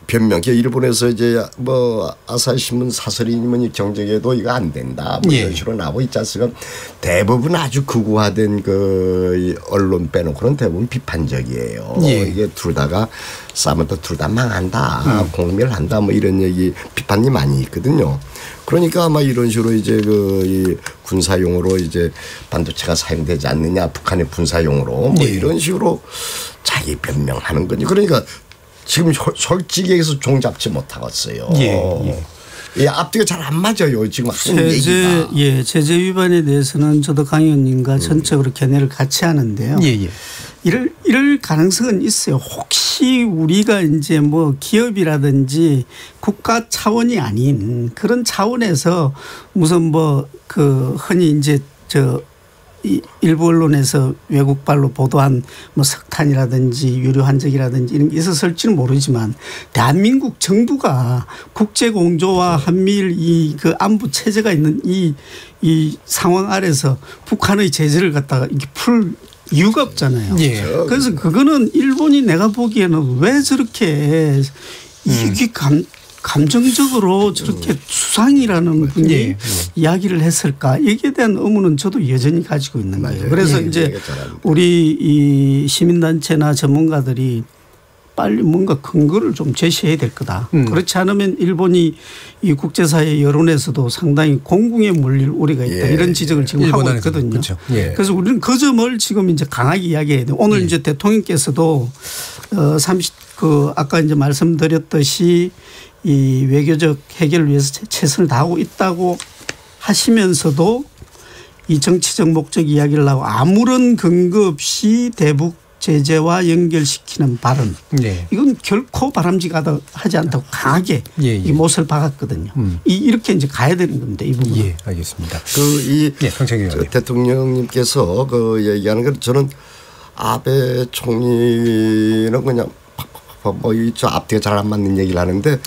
변명. 일본에서 이제 뭐 아사히 신문 사설이면 경제계도 이거 안 된다. 뭐 이런 식으로 나오고 있지 않습니까? 대부분 아주 극우화된 그 언론 빼놓고는 대부분 비판적이에요. 예. 이게 둘 다가 싸우면 또 둘 다 망한다. 공멸한다. 뭐 이런 얘기 비판이 많이 있거든요. 그러니까 아마 이런 식으로 이제 이 군사용으로 이제 반도체가 사용되지 않느냐. 북한의 군사용으로 뭐 이런 식으로 자기 변명하는 거지. 그러니까 지금 솔직히 얘기해서 종잡지 못하겠어요. 예, 앞뒤가 잘 안 맞아요. 지금 제재 위반에 대해서는 저도 강 의원님과 전적으로 견해를 같이 하는데요. 이럴 가능성은 있어요. 혹시 우리가 이제 뭐 기업이라든지 국가 차원이 아닌 그런 차원에서 무슨 뭐 그 흔히 이제 일부 언론에서 외국발로 보도한 뭐 석탄이라든지 유류 한적이라든지 이런 게 있었을지는 모르지만 대한민국 정부가 국제 공조와 한미일 이 그 안보 체제가 있는 이 상황 아래서 북한의 제재를 갖다가 이렇게 풀 이유가 없잖아요. 예. 그래서 그거는 일본이 내가 보기에는 왜 저렇게 이게 감정적으로 저렇게 수상이라는 분이 이야기를 했을까? 여기에 대한 의문은 저도 여전히 가지고 있는 거예요. 그래서 이제 우리 이 시민단체나 전문가들이 빨리 뭔가 근거를 좀 제시해야 될 거다. 그렇지 않으면 일본이 이 국제사회 여론에서도 상당히 공궁에 몰릴 우려가 있다. 이런 지적을 지금 하고 있거든요. 그렇죠. 그래서 우리는 그 점을 지금 이제 강하게 이야기해야 돼요. 오늘 이제 대통령께서도 아까 이제 말씀드렸듯이 이 외교적 해결을 위해서 최선을 다하고 있다고 하시면서도 이 정치적 목적 이야기를 하고 아무런 근거 없이 대북 제재와 연결시키는 발언. 이건 결코 바람직하지 않다고 강하게 이 못을 박았거든요. 이렇게 이제 가야 되는 겁니다. 이 부분. 예, 알겠습니다. 대통령님께서 그 얘기하는 건 저는 아베 총리는 그냥 저 앞뒤가 잘 안 맞는 얘기를 하는데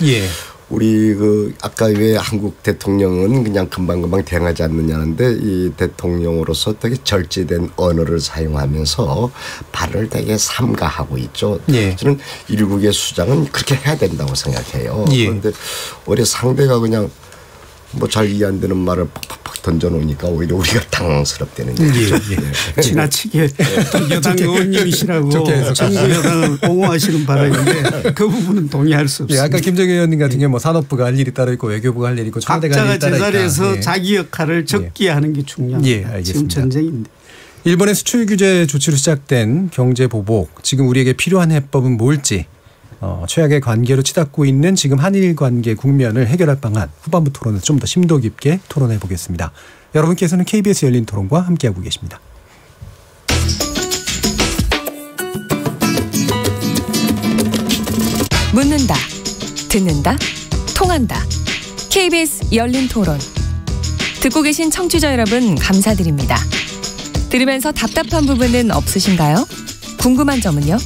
우리 그 아까 왜 한국 대통령은 그냥 금방금방 대응하지 않느냐는데 이 대통령으로서 되게 절제된 언어를 사용하면서 발언을 되게 삼가하고 있죠. 저는 일국의 수장은 그렇게 해야 된다고 생각해요. 그런데 오히려 상대가 그냥 뭐 잘 이해 안 되는 말을 팍팍팍 던져놓으니까 오히려 우리가 당황스럽다는 얘기죠. 지나치게 여당 의원님이시라고 정부 여당을 옹호하시는 바람인데 그 부분은 동의할 수 없습니다. 아까 김정일 의원님 같은 경우 뭐 산업부가 할 일이 따로 있고 외교부가 할 일이 있고 청와대가 할 일이 따로 있다. 각자가 제자리에서 자기 역할을 적게 하는 게 중요합니다. 지금 전쟁인데. 일본의 수출 규제 조치로 시작된 경제 보복, 지금 우리에게 필요한 해법은 뭘지 최악의 관계로 치닫고 있는 지금 한일 관계 국면을 해결할 방안, 후반부 토론을 좀 더 심도 깊게 토론해 보겠습니다. 여러분께서는 KBS 열린 토론과 함께하고 계십니다. 묻는다, 듣는다, 통한다. KBS 열린 토론. 듣고 계신 청취자 여러분 감사드립니다. 들으면서 답답한 부분은 없으신가요? 궁금한 점은요?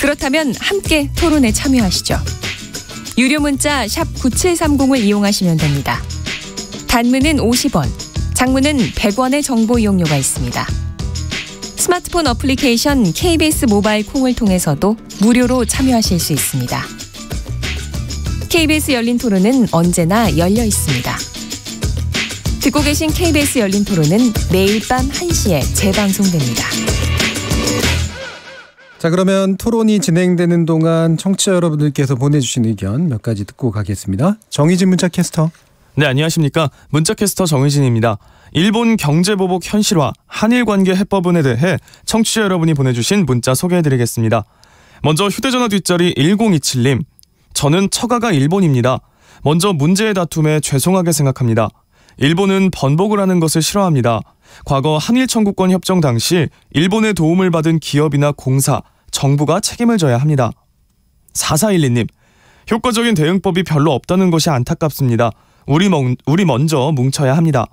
그렇다면 함께 토론에 참여하시죠. 유료 문자 샵 9730을 이용하시면 됩니다. 단문은 50원, 장문은 100원의 정보 이용료가 있습니다. 스마트폰 어플리케이션 KBS 모바일 콩을 통해서도 무료로 참여하실 수 있습니다. KBS 열린 토론은 언제나 열려 있습니다. 듣고 계신 KBS 열린 토론은 매일 밤 1시에 재방송됩니다. 자, 그러면 토론이 진행되는 동안 청취자 여러분들께서 보내주신 의견 몇 가지 듣고 가겠습니다. 정의진 문자캐스터. 네, 안녕하십니까. 문자캐스터 정의진입니다. 일본 경제보복 현실화, 한일관계 해법은에 대해 청취자 여러분이 보내주신 문자 소개해드리겠습니다. 먼저 휴대전화 뒷자리 1027님. 저는 처가가 일본입니다. 먼저 문제의 다툼에 죄송하게 생각합니다. 일본은 번복을 하는 것을 싫어합니다. 과거 한일 청구권 협정 당시 일본의 도움을 받은 기업이나 공사, 정부가 책임을 져야 합니다. 4412님. 효과적인 대응법이 별로 없다는 것이 안타깝습니다. 우리 먼저 뭉쳐야 합니다.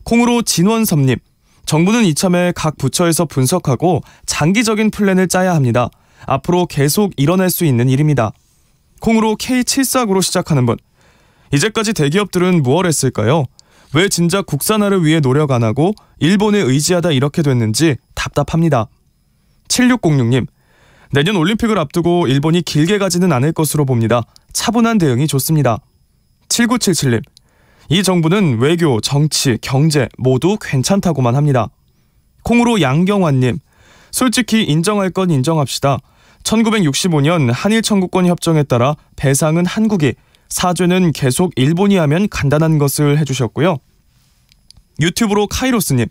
콩으로 진원섭님. 정부는 이참에 각 부처에서 분석하고 장기적인 플랜을 짜야 합니다. 앞으로 계속 일어날 수 있는 일입니다. 콩으로 K749로 시작하는 분. 이제까지 대기업들은 무얼 했을까요? 왜 진작 국산화를 위해 노력 안 하고 일본에 의지하다 이렇게 됐는지 답답합니다. 7606님. 내년 올림픽을 앞두고 일본이 길게 가지는 않을 것으로 봅니다. 차분한 대응이 좋습니다. 7977님. 이 정부는 외교, 정치, 경제 모두 괜찮다고만 합니다. 콩으로 양경환님. 솔직히 인정할 건 인정합시다. 1965년 한일 청구권 협정에 따라 배상은 한국이, 사죄는 계속 일본이 하면 간단한 것을 해주셨고요. 유튜브로 카이로스님.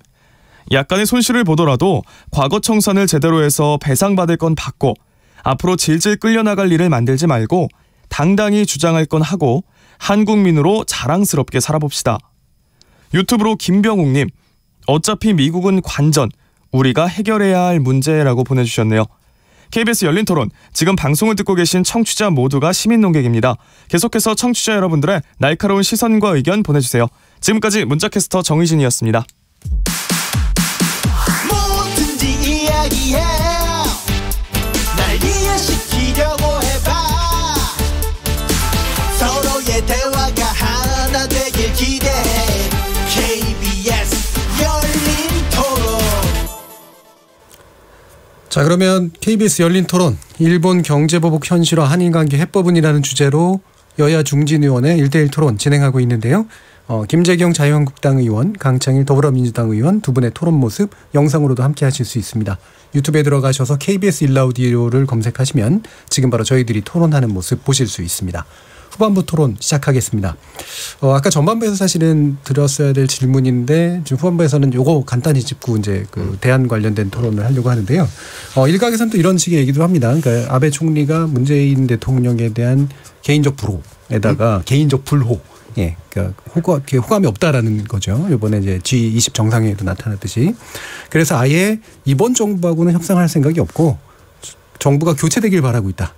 약간의 손실을 보더라도 과거 청산을 제대로 해서 배상받을 건 받고 앞으로 질질 끌려나갈 일을 만들지 말고 당당히 주장할 건 하고 한국민으로 자랑스럽게 살아봅시다. 유튜브로 김병욱님. 어차피 미국은 관전, 우리가 해결해야 할 문제라고 보내주셨네요. KBS 열린 토론, 지금 방송을 듣고 계신 청취자 모두가 시민 논객입니다. 계속해서 청취자 여러분들의 날카로운 시선과 의견 보내주세요. 지금까지 문자캐스터 정의진이었습니다. 위해 날 이해시키려고 해봐. 서로의 대화가 하나 되길 기대해. KBS 열린 토론. 자, 그러면 KBS 열린 토론 일본 경제보복 현실화 한일관계 해법은이라는 주제로 여야 중진 의원의 1대1 토론 진행하고 있는데요. 김재경 자유한국당 의원, 강창일 더불어민주당 의원 두 분의 토론 모습 영상으로도 함께 하실 수 있습니다. 유튜브에 들어가셔서 KBS 일라우디오를 검색하시면 지금 바로 저희들이 토론하는 모습 보실 수 있습니다. 후반부 토론 시작하겠습니다. 아까 전반부에서 사실은 드렸어야 될 질문인데 지금 후반부에서는 요거 간단히 짚고 이제 그 대안 관련된 토론을 하려고 하는데요. 일각에서는 또 이런 식의 얘기도 합니다. 그러니까 아베 총리가 문재인 대통령에 대한 개인적 불호에다가 개인적 불호, 예, 그러니까 호감이 없다라는 거죠. 이번에 이제 G20 정상회의도 나타났듯이. 그래서 아예 이번 정부하고는 협상할 생각이 없고 정부가 교체되길 바라고 있다.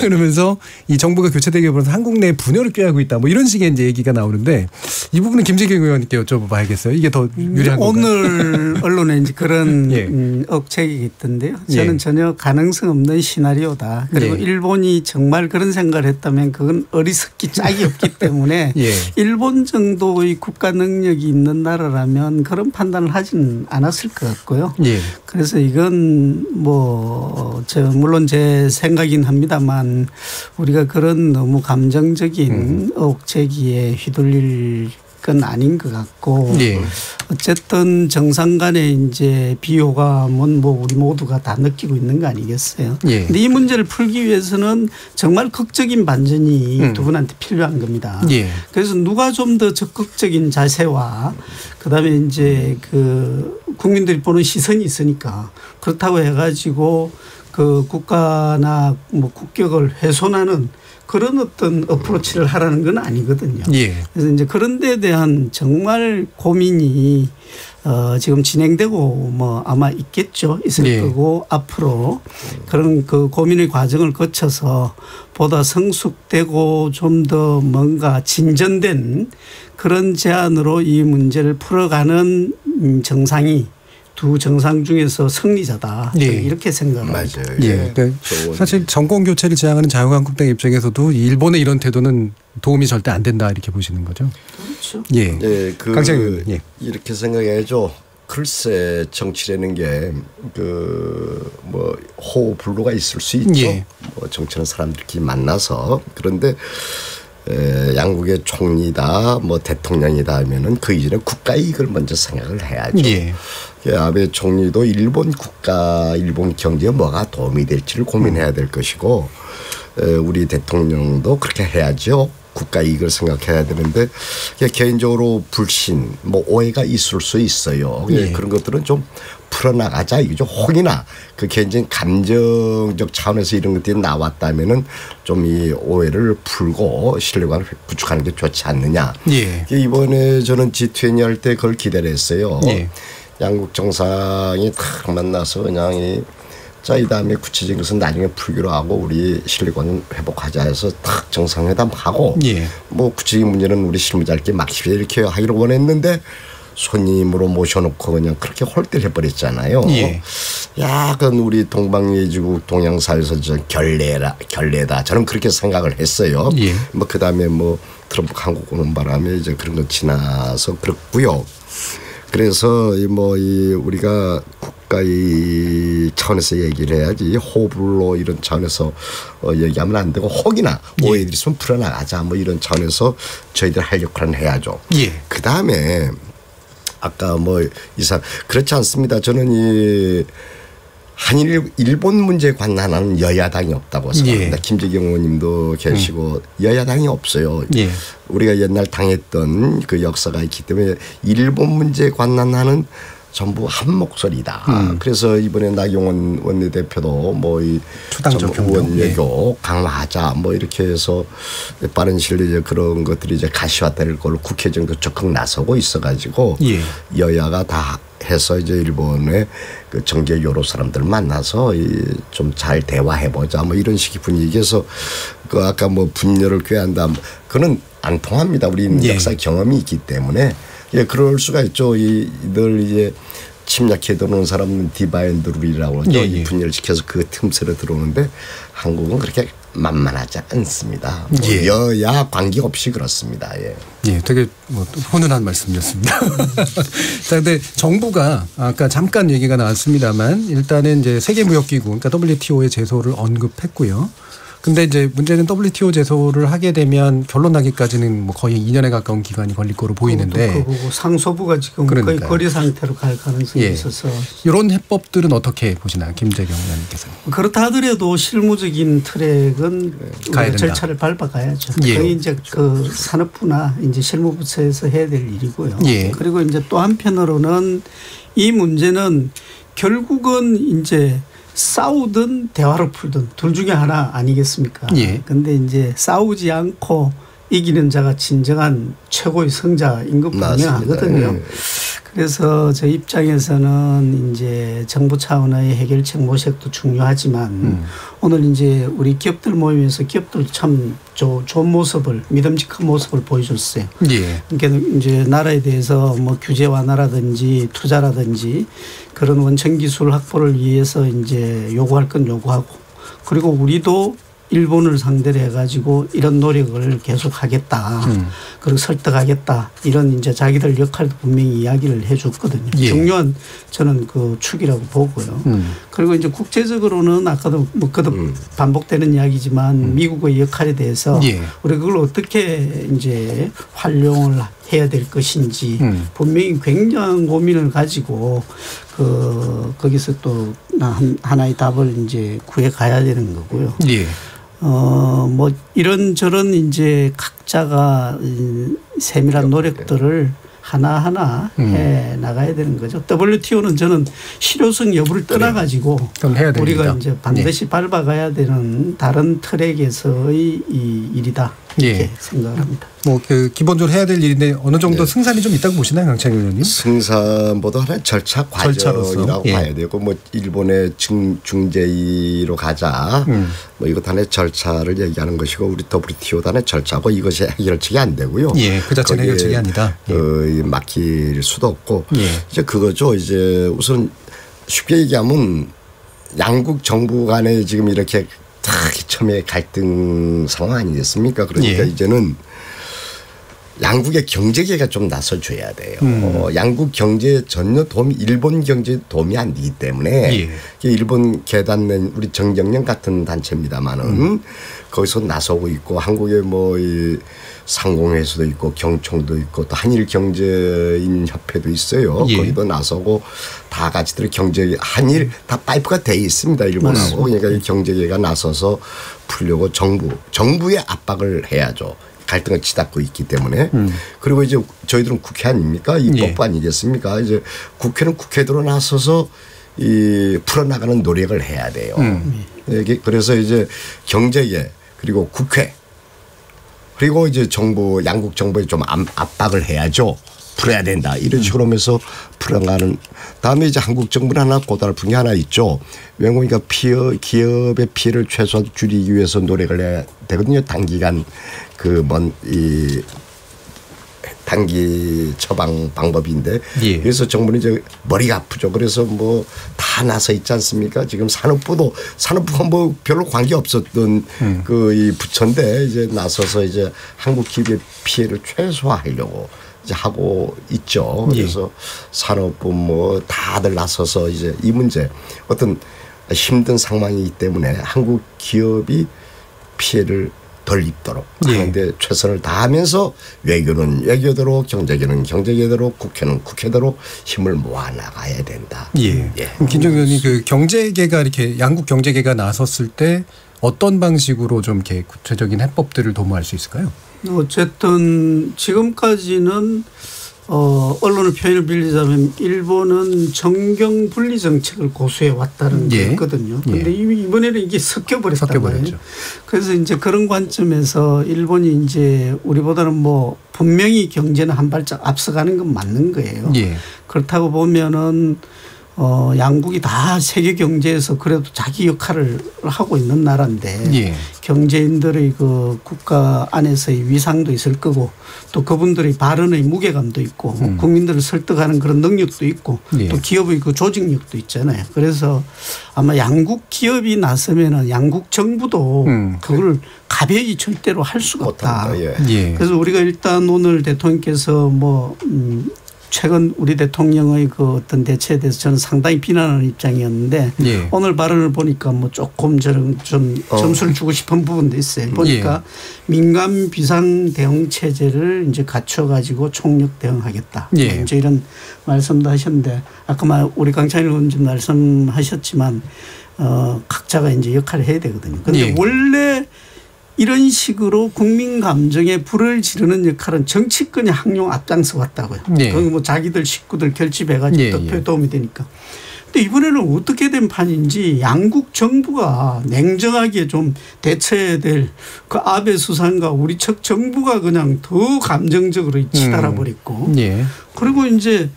그러면서 이 정부가 교체되길 바라면서 한국 내에 분열을 꾀하고 있다. 뭐 이런 식의 이제 얘기가 나오는데 이 부분은 김재경 의원님께 여쭤봐야겠어요. 이게 더 유리한 건가요? 오늘 언론에 이제 그런 예. 억측이 있던데요. 저는 예. 전혀 가능성 없는 시나리오다. 그리고 예. 일본이 정말 그런 생각을 했다면 그건 어리석기 짝이 없기 때문에 예. 일본 정도의 국가 능력이 있는 나라라면 그런 판단을 하진 않았을 것 같고요. 예. 그래서 이건 물론 제 생각이긴 합니다만 우리가 그런 너무 감정적인 억제기에 휘둘릴 건 아닌 것 같고 예. 어쨌든 정상 간의 이제 비호감은 우리 모두가 다 느끼고 있는 거 아니겠어요. 예. 근데 이 문제를 풀기 위해서는 정말 극적인 반전이 두 분한테 필요한 겁니다. 예. 그래서 누가 좀 더 적극적인 자세와 그다음에 이제 그 국민들이 보는 시선이 있으니까 그렇다고 해가지고 그 국가나 국격을 훼손하는 그런 어떤 어프로치를 하라는 건 아니거든요. 예. 그래서 이제 그런 데 대한 정말 고민이 지금 진행되고 아마 있겠죠. 있을 예. 거고 앞으로 그런 그 고민의 과정을 거쳐서 보다 성숙되고 좀 더 뭔가 진전된 그런 제안으로 이 문제를 풀어가는 정상이 두 정상 중에서 승리자다. 예. 이렇게 생각합니다. 맞아요. 예. 그러니까 사실 정권 교체를 지향하는 자유한국당 입장에서도 일본의 이런 태도는 도움이 절대 안 된다 이렇게 보시는 거죠. 그렇죠. 예. 예. 강창일 예. 이렇게 생각해야죠. 글쎄 정치라는 게 호불호가 있을 수 있죠. 예. 정치는 사람들끼리 만나서 그런데. 양국의 총리다 대통령이다 하면은 그 이전에 국가 이익을 먼저 생각을 해야죠. 예. 아베 총리도 일본 국가, 일본 경제에 뭐가 도움이 될지를 고민해야 될 것이고 우리 대통령도 그렇게 해야죠. 국가 이익을 생각해야 되는데 개인적으로 불신, 오해가 있을 수 있어요. 예. 그런 것들은 좀 풀어나가자 이거죠. 혹이나 그 개인적인 감정적 차원에서 이런 것들이 나왔다면은 좀 이 오해를 풀고 신뢰관을 구축하는 게 좋지 않느냐. 예. 이번에 저는 G20 할 때 그걸 기대를 했어요. 예. 양국 정상이 딱 만나서 그냥 이 다음에 구체적인 것은 나중에 풀기로 하고 우리 신뢰관을 회복하자 해서 딱 정상회담하고 예. 구체적인 문제는 우리 실무자들끼리 막십시오 이렇게 하기로 원했는데 손님으로 모셔놓고 그냥 그렇게 홀대를 해버렸잖아요. 예. 약간 우리 동방예주국 동양사회에서 결례다. 저는 그렇게 생각을 했어요. 예. 그다음에 트럼프 한국 오는 바람에 이제 그런 거 지나서 그렇고요. 그래서 우리가 국가의 차원에서 얘기를 해야지 호불호 이런 차원에서 얘기하면 안 되고 혹이나 오해들이 있으면 풀어나가자 이런 차원에서 저희들 할 역할은 해야죠. 예. 그다음에 아까 그렇지 않습니다. 저는 이 일본 문제에 관한하는 여야당이 없다고 생각합니다. 예. 김재경 의원님도 계시고 여야당이 없어요. 예. 우리가 옛날 당했던 그 역사가 있기 때문에 일본 문제에 관한하는 전부 한 목소리다. 그래서 이번에 나경원 원내대표도 이 초당적 의원 외교 강화하자 이렇게 해서 빠른 시일 이제 그런 것들이 이제 가시화될 걸로 국회 정도 적극 나서고 있어가지고 예. 여야가 다 해서 이제 일본의 그 정계 요로 사람들 만나서 좀 잘 대화해보자 이런 식의 분위기에서 그 아까 분열을 꾀한다 그는 안 통합니다. 우리는 예. 역사 경험이 있기 때문에. 예, 그럴 수가 있죠. 늘 이제 침략해 들어오는 사람은 디바인드룰이라고 하죠. 이 분열을 시켜서 그 틈새로 들어오는데 한국은 그렇게 만만하지 않습니다. 뭐 여야 관계없이 그렇습니다. 되게 훈훈한 말씀이었습니다. 자, 근데 정부가 아까 잠깐 얘기가 나왔습니다만 일단은 이제 세계무역기구, 그러니까 WTO의 제소를 언급했고요. 근데 이제 문제는 WTO 제소를 하게 되면 결론 나기까지는 뭐 거의 2년에 가까운 기간이 걸릴 거로 보이는데. 그거고 상소부가 지금 거의 거리 상태로 갈 가능성이 있어서. 이런 해법들은 어떻게 보시나요, 김재경 의원님께서는? 그렇다 하더라도 실무적인 트랙은 절차를 밟아가야죠. 거의 이제 그 산업부나 이제 실무부처에서 해야 될 일이고요. 그리고 이제 또 한편으로는 이 문제는 결국은 이제 싸우든 대화로 풀든 둘 중에 하나 아니겠습니까? 그런데 이제 싸우지 않고 이기는 자가 진정한 최고의 승자인 것 분명하거든요. 그래서 저 입장에서는 이제 정부 차원의 해결책 모색도 중요하지만 오늘 이제 우리 기업들 모임에서 기업들 참 좋은 모습을 믿음직한 모습을 보여줬어요. 그러니까 이제 나라에 대해서 뭐 규제 완화라든지 투자라든지 그런 원천 기술 확보를 위해서 이제 요구할 건 요구하고 그리고 우리도 일본을 상대로 해가지고 이런 노력을 계속하겠다. 그리고 설득하겠다. 이런 이제 자기들 역할도 분명히 이야기를 해줬거든요. 중요한 저는 그 축이라고 보고요. 그리고 이제 국제적으로는 아까도 뭐 거듭 반복되는 이야기지만 미국의 역할에 대해서 우리가 그걸 어떻게 이제 활용을 해야 될 것인지 분명히 굉장한 고민을 가지고 거기서 또 하나의 답을 이제 구해 가야 되는 거고요. 뭐 이런저런 이제 각자가 세밀한 노력들을 하나하나 해 나가야 되는 거죠. WTO는 저는 실효성 여부를 떠나가지고 우리가 이제 반드시 밟아가야 되는 다른 트랙에서의 이 일이다. 이렇게 생각합니다. 뭐 기본적으로 해야 될 일인데 어느 정도 승산이 좀 있다고 보시나요, 강창일 의원님? 승산보다 하나의 절차 과정이라고 봐야 되고 뭐 일본의 중재위로 가자 뭐 이것 하나의 절차를 얘기하는 것이고 우리 WTO 단의 절차고 이것이 해결책이 안 되고요. 그 자체는 해결책이 아니다. 맡길 수도 없고 이제 그거죠. 이제 우선 쉽게 얘기하면 양국 정부 간에 지금 이렇게 다 처음에 갈등 상황 아니겠습니까? 그러니까 이제는 양국의 경제계가 좀 나서줘야 돼요. 양국 경제에 전혀 도움이 일본 경제에 도움이 안 되기 때문에 일본 계단 우리 정경련 같은 단체입니다마는 거기서 나서고 있고 한국의 뭐 이 상공회의소도 있고 경총도 있고 또 한일경제인 협회도 있어요. 거기도 나서고 다 같이들 경제 한일 다 파이프가 돼 있습니다. 일본하고. 그러니까 이 경제계가 나서서 풀려고 정부의 압박을 해야죠. 갈등을 치닫고 있기 때문에. 그리고 이제 저희들은 국회 아닙니까? 입법부 아니겠습니까? 이제 국회는 국회대로 나서서 풀어나가는 노력을 해야 돼요. 그래서 이제 경제계 그리고 국회 그리고 이제 정부 양국 정부에 좀 압박을 해야죠. 풀어야 된다. 이런 식으로 하면서 풀어가는 다음에 이제 한국 정부는 하나 고달픈 게 하나 있죠. 왜냐하면 기업의 피해를 최소한 줄이기 위해서 노력을 해야 되거든요. 단기간 이 단기 처방 방법인데 그래서 정부는 이제 머리가 아프죠. 그래서 뭐 다 나서 있지 않습니까? 지금 산업부가 뭐 별로 관계 없었던 이 부처인데 이제 나서서 이제 한국 기업의 피해를 최소화하려고 이제 하고 있죠. 그래서 산업부 뭐 다들 나서서 이제 이 문제 어떤 힘든 상황이기 때문에 한국 기업이 피해를 덜 입도록 하는데 최선을 다하면서 외교는 외교대로 경제계는 경제계대로 국회는 국회대로 힘을 모아 나가야 된다. 김정일 의원님 그 경제계가 이렇게 양국 경제계가 나섰을 때 어떤 방식으로 좀 이렇게 구체적인 해법들을 도모할 수 있을까요? 어쨌든 지금까지는 언론의 표현을 빌리자면 일본은 정경 분리 정책을 고수해 왔다는 게 있거든요. 그런데 이번에는 이게 섞여버렸단 말이에요. 그래서 이제 그런 관점에서 일본이 이제 우리보다는 뭐 분명히 경제는 한 발짝 앞서가는 건 맞는 거예요. 그렇다고 보면은 양국이 다 세계 경제에서 그래도 자기 역할을 하고 있는 나라인데 예. 경제인들의 그 국가 안에서의 위상도 있을 거고 또 그분들의 발언의 무게감도 있고 국민들을 설득하는 그런 능력도 있고 예. 또 기업의 그 조직력도 있잖아요. 그래서 아마 양국 기업이 나서면은 양국 정부도 그걸 가벼이 절대로 할 수가 없다. 예. 그래서 우리가 일단 오늘 대통령께서 뭐 최근 우리 대통령의 그 어떤 대처에 대해서 저는 상당히 비난하는 입장이었는데 예. 오늘 발언을 보니까 뭐 조금 저는 좀 점수를 주고 싶은 부분도 있어요. 보니까 민간 비상 대응 체제를 이제 갖춰 가지고 총력 대응하겠다. 예. 이제 이런 말씀도 하셨는데 아까 우리 강찬일 의원님 말씀하셨지만 각자가 이제 역할을 해야 되거든요. 그런데 예. 원래 이런 식으로 국민 감정에 불을 지르는 역할은 정치권이 항용 앞장서 왔다고요. 예. 거기 뭐 자기들 식구들 결집해가지고 예. 득표에 도움이 되니까. 근데 이번에는 어떻게 된 판인지 양국 정부가 냉정하게 좀 대처해야 될 그 아베 수상과 우리 측 정부가 그냥 더 감정적으로 치달아 버렸고. 예. 그리고 이제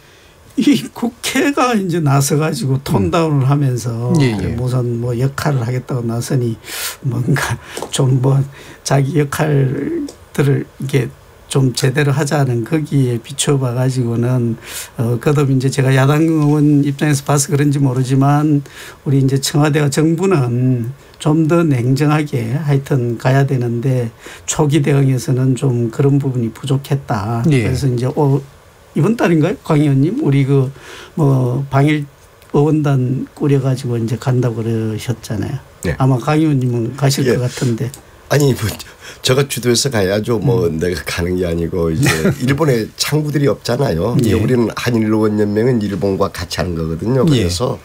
이 국회가 이제 나서가지고 톤다운을 하면서 무슨 뭐 역할을 하겠다고 나서니 뭔가 좀 뭐 자기 역할들을 이게 좀 제대로 하자는 거기에 비춰봐 가지고는 그다음 이제 제가 야당 의원 입장에서 봐서 그런지 모르지만 우리 이제 청와대와 정부는 좀 더 냉정하게 하여튼 가야 되는데 초기 대응에서는 좀 그런 부분이 부족했다. 예. 그래서 이제 이번 달인가요? 강 의원님 우리 그 뭐 방일 의원단 꾸려가지고 이제 간다고 그러셨잖아요. 네. 아마 강 의원님은 가실 것 같은데. 아니 뭐 저가 주도해서 가야죠. 뭐 내가 가는 게 아니고 이제 일본에 창구들이 없잖아요. 예. 우리는 한일 의원연맹은 일본과 같이 하는 거거든요. 그래서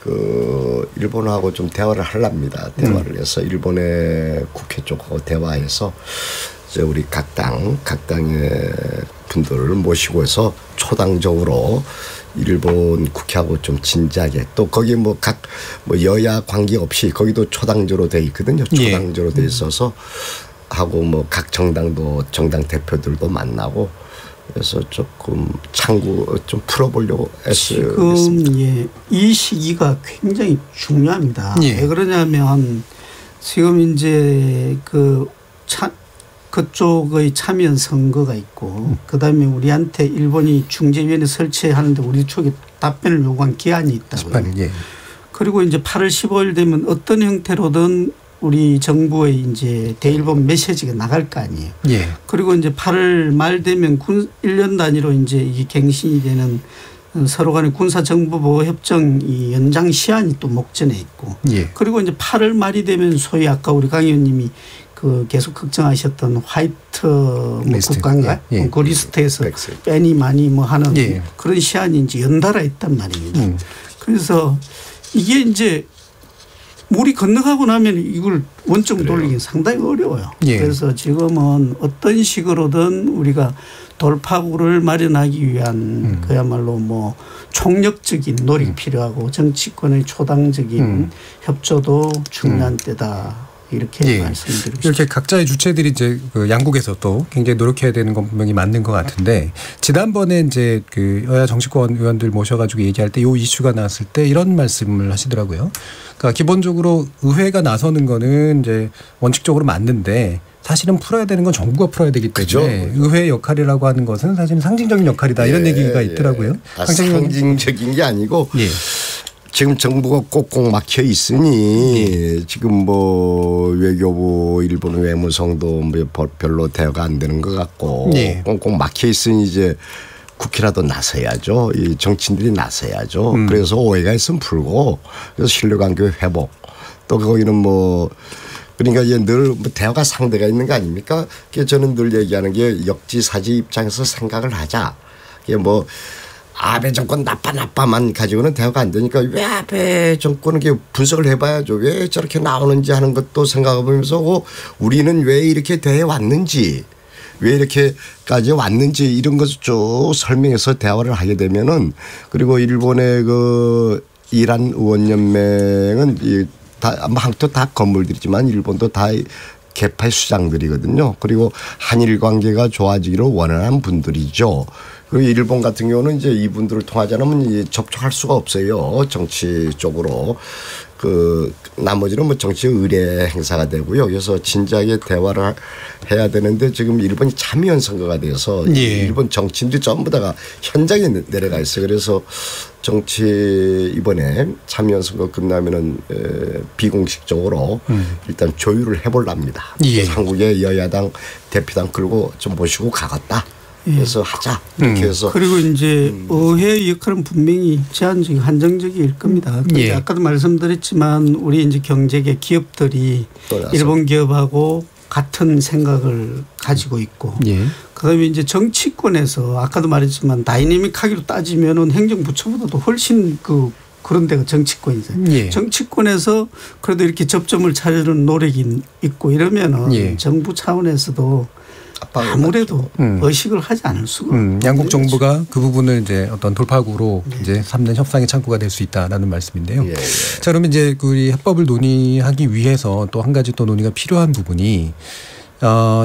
그 일본하고 좀 대화를 하랍니다. 대화를 해서 일본의 국회 쪽하고 대화해서 우리 각 당의 분들을 모시고 해서 초당적으로 일본 국회하고 좀 진지하게 또 거기 뭐 각 뭐 여야 관계 없이 거기도 초당제로 돼 있거든요. 초당제로 돼 있어서 하고 뭐 각 정당도 정당 대표들도 만나고 그래서 조금 창구 좀 풀어보려고 했어요. 지금 이 시기가 굉장히 중요합니다. 왜 그러냐면 지금 이제 그쪽의 참여 선거가 있고 그다음에 우리한테 일본이 중재위원회 설치하는데 우리 쪽에 답변을 요구한 기한이 있다고요. 그리고 이제 8월 15일 되면 어떤 형태로든 우리 정부의 이제 대일본 메시지가 나갈 거 아니에요. 그리고 이제 8월 말 되면 1년 단위로 이제 이게 갱신이 되는 서로 간의 군사정보보호협정 이 연장 시한이 또 목전에 있고 그리고 이제 8월 말이 되면 소위 아까 우리 강 의원님이 그 계속 걱정하셨던 화이트 뭐 국가인가 그 리스트에서 뺀이 많이 뭐 하는 그런 시한이 이제 연달아 있단 말입니다. 그래서 이게 이제 물이 건너가고 나면 이걸 원점 돌리기 상당히 어려워요. 그래서 지금은 어떤 식으로든 우리가 돌파구를 마련하기 위한 그야말로 뭐 총력적인 노력이 필요하고 정치권의 초당적인 협조도 중요한 때다. 이렇게 말씀드리고 싶습니다. 이렇게 각자의 주체들이 이제 그 양국에서 또 굉장히 노력해야 되는 건 분명히 맞는 것 같은데 지난번에 이제 그 여야 정치권 의원들 모셔가지고 얘기할 때 이 이슈가 나왔을 때 이런 말씀을 하시더라고요. 그러니까 기본적으로 의회가 나서는 거는 이제 원칙적으로 맞는데 사실은 풀어야 되는 건 정부가 풀어야 되기 때문에 의회의 역할이라고 하는 것은 사실은 상징적인 역할이다 이런 얘기가 있더라고요. 상징적인 게 아니고 지금 정부가 꼭꼭 막혀 있으니 지금 뭐 외교부 일본 외무성도 뭐 별로 대화가 안 되는 것 같고 꽁꽁 막혀 있으니 이제 국회라도 나서야죠. 이 정치인들이 나서야죠. 그래서 오해가 있으면 풀고 그래서 신뢰관계 회복 또 거기는 뭐 그러니까 이제 늘 뭐 대화가 상대가 있는 거 아닙니까? 그래서 저는 늘 얘기하는 게 역지사지 입장에서 생각을 하자. 이게 뭐 아베 정권 나빠만 가지고는 대화가 안 되니까 왜 아베 정권은 분석을 해봐야죠. 왜 저렇게 나오는지 하는 것도 생각해보면서 우리는 왜 이렇게 돼 왔는지 왜 이렇게까지 왔는지 이런 것을 쭉 설명해서 대화를 하게 되면은 그리고 일본의 그 이란 의원연맹은 한국도 다 건물들이지만 일본도 다 개파의 수장들이거든요. 그리고 한일 관계가 좋아지기를 원하는 분들이죠. 그리고 일본 같은 경우는 이제 이분들을 통하지 않으면 접촉할 수가 없어요. 정치 쪽으로. 나머지는 뭐 정치 의례 행사가 되고요. 그래서 진작에 대화를 해야 되는데 지금 일본이 참의원 선거가 돼서 일본 정치인들이 전부 다가 현장에 내려가 있어요. 그래서 정치 이번에 참의원 선거 끝나면은 비공식적으로 일단 조율을 해보랍니다. 한국의 여야당 대표당 끌고 좀 모시고 가겠다. 그래서 하자 이렇게 해서 그리고 이제 의회의 역할은 분명히 제한적이고 한정적일 겁니다. 아까도 말씀드렸지만 우리 이제 경제계 기업들이 일본 기업하고 같은 생각을 가지고 있고 그다음에 이제 정치권에서 아까도 말했지만 다이내믹하기로 따지면은 행정부처보다도 훨씬 그런 데가 정치권이잖아요. 정치권에서 그래도 이렇게 접점을 찾으려는 노력이 있고 이러면은 정부 차원에서도 아무래도 의식을 하지 않을 수가 없는 양국 정부가 그 부분을 이제 어떤 돌파구로 이제 삼는 협상의 창구가 될 수 있다라는 말씀인데요. 자, 그러면 이제 우리 해법을 논의하기 위해서 또 한 가지 또 논의가 필요한 부분이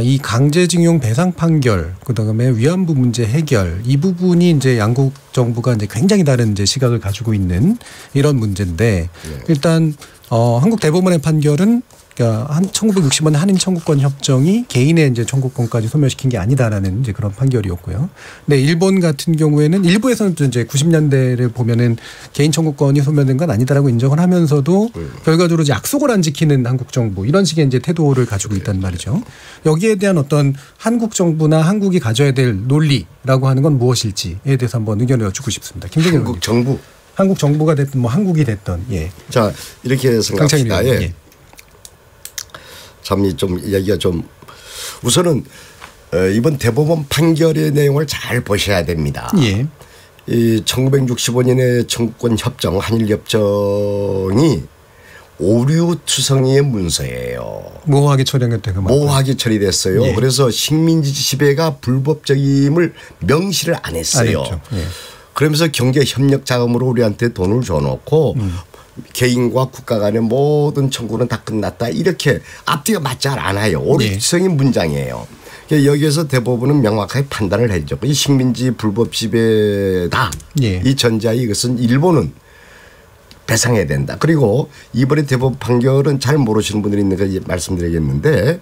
이 강제징용 배상 판결, 그다음에 위안부 문제 해결 이 부분이 이제 양국 정부가 이제 굉장히 다른 이제 시각을 가지고 있는 이런 문제인데 일단 한국 대법원의 판결은 그러니까 1960년 한일 청구권 협정이 개인의 이제 청구권까지 소멸시킨 게 아니다라는 이제 그런 판결이었고요. 근데 일본 같은 경우에는 일부에서는 또 이제 90년대를 보면은 개인 청구권이 소멸된 건 아니다라고 인정을 하면서도 결과적으로 이제 약속을 안 지키는 한국 정부 이런 식의 이제 태도를 가지고 있단 말이죠. 여기에 대한 어떤 한국 정부나 한국이 가져야 될 논리라고 하는 건 무엇일지에 대해서 한번 의견을 여쭙고 싶습니다. 김정일 한국 정부, 한국 정부가 됐든 뭐 한국이 됐든 자 이렇게 생각합니다. 참 좀 얘기가 좀 우선은 이번 대법원 판결의 내용을 잘 보셔야 됩니다. 이 1965년의 청구권 협정 한일 협정이 오류투성이의 문서예요. 모호하게 처리됐다고 모호하게 처리됐어요. 그래서 식민지 지배가 불법적임을 명시를 안 했어요. 그러면서 경제 협력 자금으로 우리한테 돈을 줘놓고 개인과 국가 간의 모든 청구는 다 끝났다. 이렇게 앞뒤가 맞지 않아요. 오류성인 문장이에요. 여기에서 대법원은 명확하게 판단을 했죠. 이 식민지 불법 지배다. 이 전제하에 이것은 일본은 배상해야 된다. 그리고 이번에 대법원 판결은 잘 모르시는 분들이 있는 거 말씀드리겠는데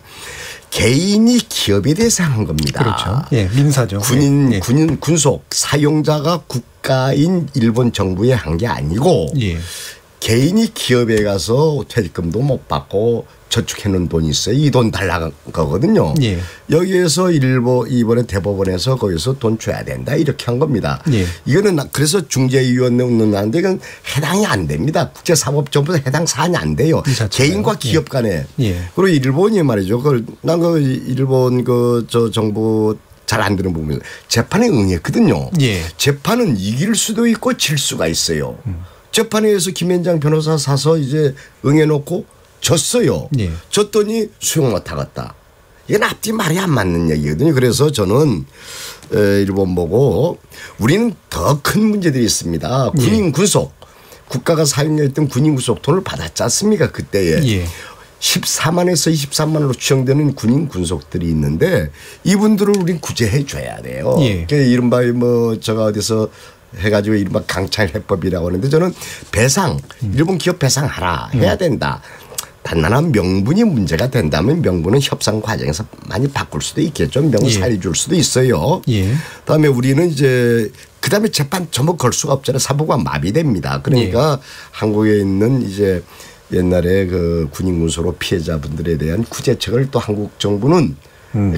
개인이 기업에 대해서 한 겁니다. 그렇죠. 민사죠. 군인 군속 사용자가 국가인 일본 정부에 한 게 아니고 개인이 기업에 가서 퇴직금도 못 받고 저축해놓은 돈이 있어요. 이 돈 달라는 거거든요. 여기에서 이번에 대법원에서 거기서 돈 줘야 된다 이렇게 한 겁니다. 이거는 그래서 중재위원회 운운하는데 이건 해당이 안 됩니다. 국제사법정부에서 해당 사안이 안 돼요. 개인과 기업 간에. 그리고 일본이 말이죠. 난 일본 저 정부 잘 안 되는 부분에서 재판에 응했거든요. 재판은 이길 수도 있고 질 수가 있어요. 재판에 의해서 김현장 변호사 사서 이제 응해놓고 졌어요. 졌더니 수용 못하겠다. 이건 앞뒤 말이 안 맞는 얘기거든요. 그래서 저는 일본 보고 우리는 더 큰 문제들이 있습니다. 군인 구속. 국가가 사용했던 군인 구속 돈을 받았지 않습니까 그때에. 14만에서 23만으로 추정되는 군인 군속들이 있는데 이분들을 우린 구제해 줘야 돼요. 이른바 제가 어디서 해가지고 이른바 강찰 해법이라고 하는데 저는 배상 일본 기업 배상하라 해야 된다. 단단한 명분이 문제가 된다면 명분은 협상 과정에서 많이 바꿀 수도 있겠죠. 명분 살려줄 수도 있어요. 그다음에 우리는 이제 그다음에 재판 전부 걸 수가 없잖아요. 사법부가 마비됩니다. 그러니까 한국에 있는 이제 옛날에 그 군인 군소로 피해자분들에 대한 구제책을 또 한국 정부는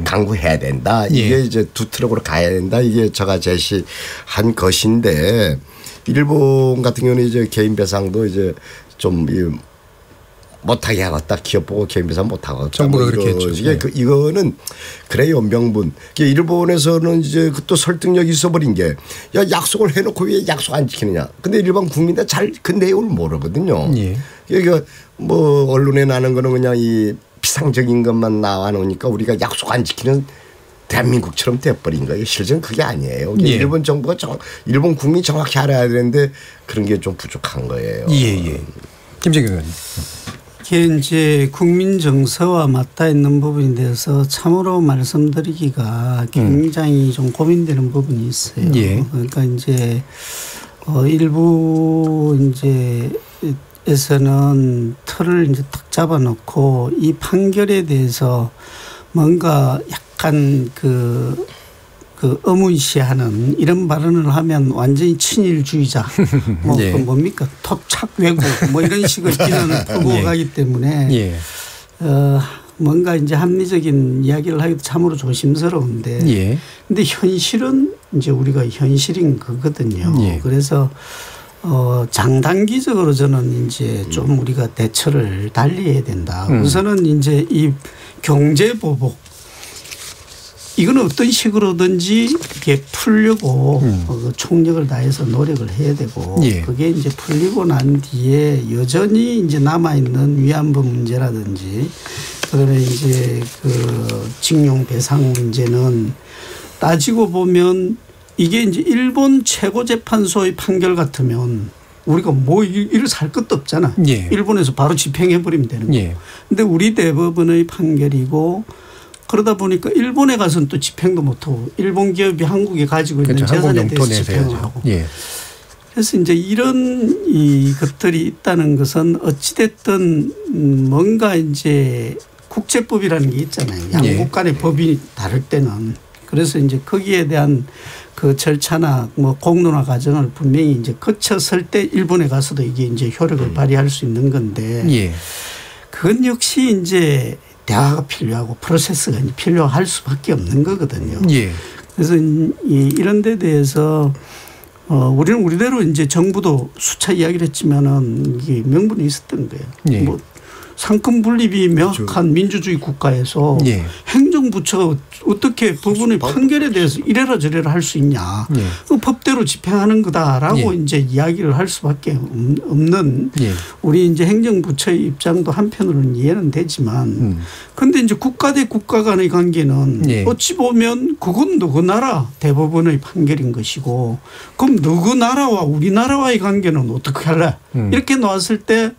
강구해야 된다. 이게 이제 두 트럭으로 가야 된다. 이게 제가 제시한 것인데 일본 같은 경우는 이제 개인 배상도 이제 좀 못하게 하겠다. 기업 보고 개인 배상 못하겠다. 정부가 그렇게 했죠. 이거는 그래요. 명분. 일본에서는 이제 또 설득력이 있어버린 게 야 약속을 해놓고 왜 약속 안 지키느냐. 근데 일반 국민들 잘 그 내용을 모르거든요. 그러니까 뭐 언론에 나는 거는 그냥 이 피상적인 것만 나와 놓으니까 우리가 약속 안 지키는 대한민국처럼 돼버린 거예요. 실제는 그게 아니에요. 일본 정부가 일본 국민이 정확히 알아야 되는데 그런 게 좀 부족한 거예요. 김정일 의원님. 이게 이제 국민 정서와 맞닿아 있는 부분에 대해서 참으로 말씀드리기가 굉장히 좀 고민되는 부분이 있어요. 예. 그러니까 이제 일부 이제 에서는 틀을 이제 딱 잡아놓고 이 판결에 대해서 뭔가 약간 그 의문시하는 이런 발언을 하면 완전히 친일주의자 뭐 예. 뭡니까 토착 왜곡 뭐 이런 식의 비난을 풀고 예. 가기 때문에 예. 뭔가 이제 합리적인 이야기를 하기도 참으로 조심스러운데 예. 근데 현실은 이제 우리가 현실인 거거든요. 예. 그래서 장단기적으로 저는 이제 좀 우리가 대처를 달리 해야 된다. 우선은 이제 이 경제보복 이거는 어떤 식으로든지 이렇게 풀려고 총력을 다해서 노력을 해야 되고 예. 그게 이제 풀리고 난 뒤에 여전히 이제 남아있는 위안부 문제라든지 그다음에 이제 그 징용 배상 문제는 따지고 보면 이게 이제 일본 최고재판소의 판결 같으면 우리가 뭐 이를 살 것도 없잖아. 예. 일본에서 바로 집행해버리면 되는 거고. 예. 근데 우리 대법원의 판결이고 그러다 보니까 일본에 가서는 또 집행도 못하고 일본 기업이 한국에 가지고 있는 그렇죠. 재산에 대해서 영토 집행을 내에서 하고. 예. 그래서 이제 이런 이 것들이 있다는 것은 어찌됐든 뭔가 이제 국제법이라는 게 있잖아요. 양국 간의 법이 다를 때는. 그래서 이제 거기에 대한 그 절차나 뭐 공론화 과정을 분명히 이제 거쳤을 때 일본에 가서도 이게 이제 효력을 발휘할 수 있는 건데 예. 그건 역시 이제 대화가 필요하고 프로세스가 필요할 수밖에 없는 거거든요. 예. 그래서 이런 데 대해서 우리는 우리대로 이제 정부도 수차 이야기를 했지만은 이게 명분이 있었던 거예요. 예. 뭐 상권 분립이 명확한 민주주의 국가에서 예. 행정부처가 어떻게 법원의 판결에 대해서 이래라 저래라 할 수 있냐. 예. 그 법대로 집행하는 거다라고 예. 이제 이야기를 할 수밖에 없는 예. 우리 이제 행정부처의 입장도 한편으로는 이해는 되지만 그런데 이제 국가 대 국가 간의 관계는 예. 어찌 보면 그건 누구 나라 대법원의 판결인 것이고 그럼 누구 나라와 우리나라와의 관계는 어떻게 할래? 이렇게 놓았을 때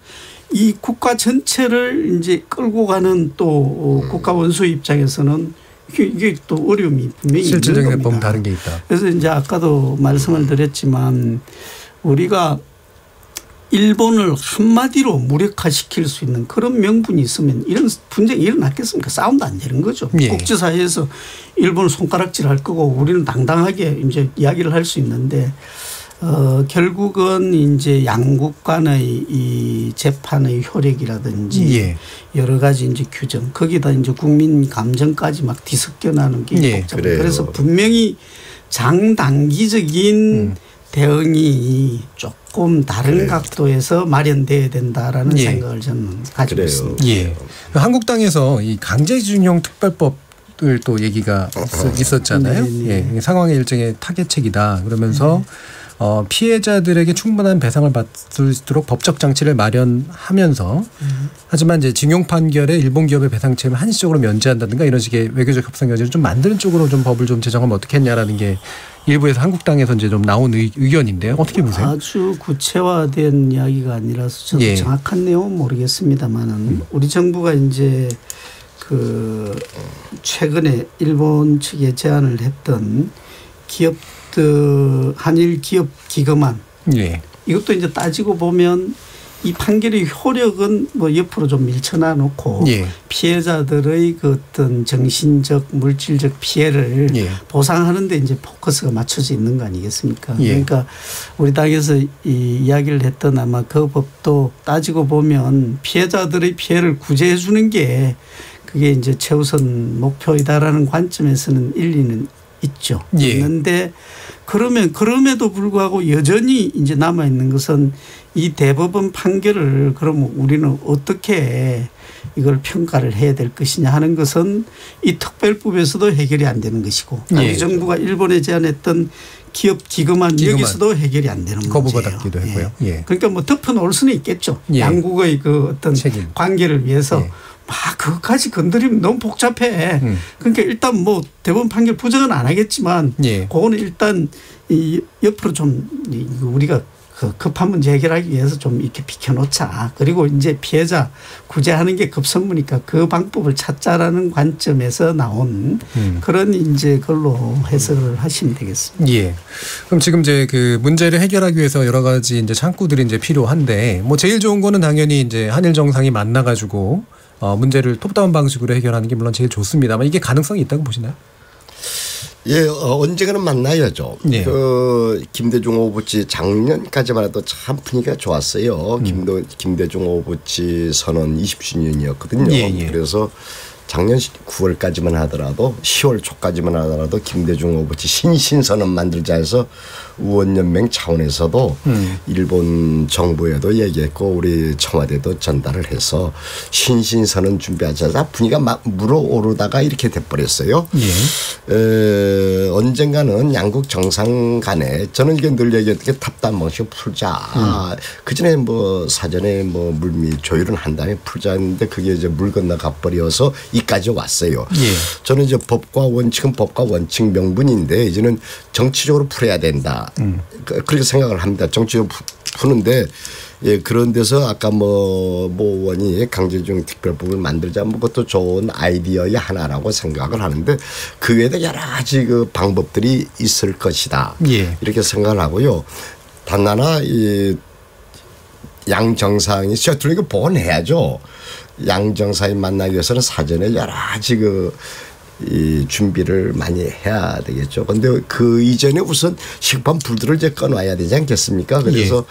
이 국가 전체를 이제 끌고 가는 또 국가 원수의 입장에서는 이게 또 어려움이 분명히 실질적인 있는 겁니다. 보면 다른 게 있다. 그래서 이제 아까도 말씀을 드렸지만 우리가 일본을 한마디로 무력화시킬 수 있는 그런 명분이 있으면 이런 분쟁이 일어났겠습니까? 싸움도 안 되는 거죠. 예. 국제사회에서 일본을 손가락질할 거고 우리는 당당하게 이제 이야기를 할 수 있는데 결국은 이제 양국 간의 이 재판의 효력이라든지 예. 여러 가지 이제 규정 거기다 이제 국민 감정까지 막 뒤섞여 나는 게 예. 복잡해요. 그래서 분명히 장단기적인 대응이 조금 다른 각도에서 마련돼야 된다라는 예. 생각을 저는 가지고 있습니다. 예. 한국당에서 이 강제징용 특별법을 또 얘기가 있었잖아요. 네. 예. 상황의 일종의 타겟책이다. 그러면서 피해자들에게 충분한 배상을 받을 수 있도록 법적 장치를 마련하면서 하지만 이제 징용 판결에 일본 기업의 배상 책임을 한시적으로 면제한다든가 이런 식의 외교적 협상 여지를 좀 만드는 쪽으로 좀 법을 좀 제정하면 어떻겠냐라는 게 일부에서 한국당에서 이제 좀 나온 의견인데요. 어떻게 보세요? 아주 구체화된 이야기가 아니라서 저도 예. 정확한 내용은 모르겠습니다만은 우리 정부가 이제 그 최근에 일본 측에 제안을 했던 한일 기업 기금안 예. 이것도 이제 따지고 보면 이 판결의 효력은 뭐 옆으로 좀 밀쳐놔 놓고 예. 피해자들의 그 어떤 정신적 물질적 피해를 예. 보상하는 데 이제 포커스가 맞춰져 있는 거 아니겠습니까? 예. 그러니까 우리 당에서 이야기를 했던 아마 그 법도 따지고 보면 피해자들의 피해를 구제해 주는 게 그게 이제 최우선 목표이다라는 관점에서는 일리는 있죠. 예. 있는데 그럼에도 불구하고 여전히 이제 남아 있는 것은 이 대법원 판결을 그러면 우리는 어떻게 이걸 평가를 해야 될 것이냐 하는 것은 이 특별법에서도 해결이 안 되는 것이고 예. 우리 정부가 일본에 제안했던 기업 기금안 여기서도 해결이 안 되는 문제예요. 거부받았기도 했고요. 예. 예. 그러니까 뭐 덮어놓을 수는 있겠죠. 예. 양국의 그 어떤 책임. 관계를 위해서. 예. 그것까지 건드리면 너무 복잡해. 그러니까 일단 뭐 대법원 판결 부정은 안 하겠지만 예. 그거는 일단 이 옆으로 좀 우리가 그 급한 문제 해결하기 위해서 좀 이렇게 비켜놓자. 그리고 이제 피해자 구제하는 게 급선무니까 그 방법을 찾자라는 관점에서 나온 그런 이제 걸로 해석을 하시면 되겠습니다. 예. 그럼 지금 이제 그 문제를 해결하기 위해서 여러 가지 이제 창구들이 이제 필요한데 뭐 제일 좋은 거는 당연히 이제 한일 정상이 만나가지고 문제를 톱다운 방식으로 해결하는 게 물론 제일 좋습니다만 이게 가능성이 있다고 보시나요? 예, 언젠가는 만나야죠. 예. 그 김대중 오부치 작년까지만 해도 참 분위기가 좋았어요. 김대중 오부치 선언 20주년이었거든요. 예. 그래서 작년 9월까지만 하더라도 10월 초까지만 하더라도 김대중 오부치 신신선언 만들자 해서 의원연맹 차원에서도 일본 정부에도 얘기했고 우리 청와대도 전달을 해서 신신선언 준비하자 분위기가 막 물어오르다가 이렇게 돼버렸어요. 예. 언젠가는 양국 정상 간에 저는 이게 늘 얘기했던 게 탑다운 방식으로 풀자. 그전에 뭐 사전에 뭐 물밑 조율은 한 다음에 풀자 했는데 그게 이제 물 건너가 버려서 이까지 왔어요. 예. 저는 이제 법과 원칙은 법과 원칙 명분인데 이제는 정치적으로 풀어야 된다. 그렇게 생각을 합니다. 정치적으로 푸는데 예, 그런 데서 아까 뭐 의원이 강제징용 특별법을 만들자 뭐 그것도 좋은 아이디어의 하나라고 생각을 하는데 그 외에도 여러 가지 그 방법들이 있을 것이다. 예. 이렇게 생각을 하고요. 단 하나 이 양 정상이 둘이 이거 복원해야죠. 양 정상이 만나기 위해서는 사전에 여러 가지 이 준비를 많이 해야 되겠죠. 그런데 그 이전에 우선 식판 불들을 이제 꺼놔야 되지 않겠습니까? 그래서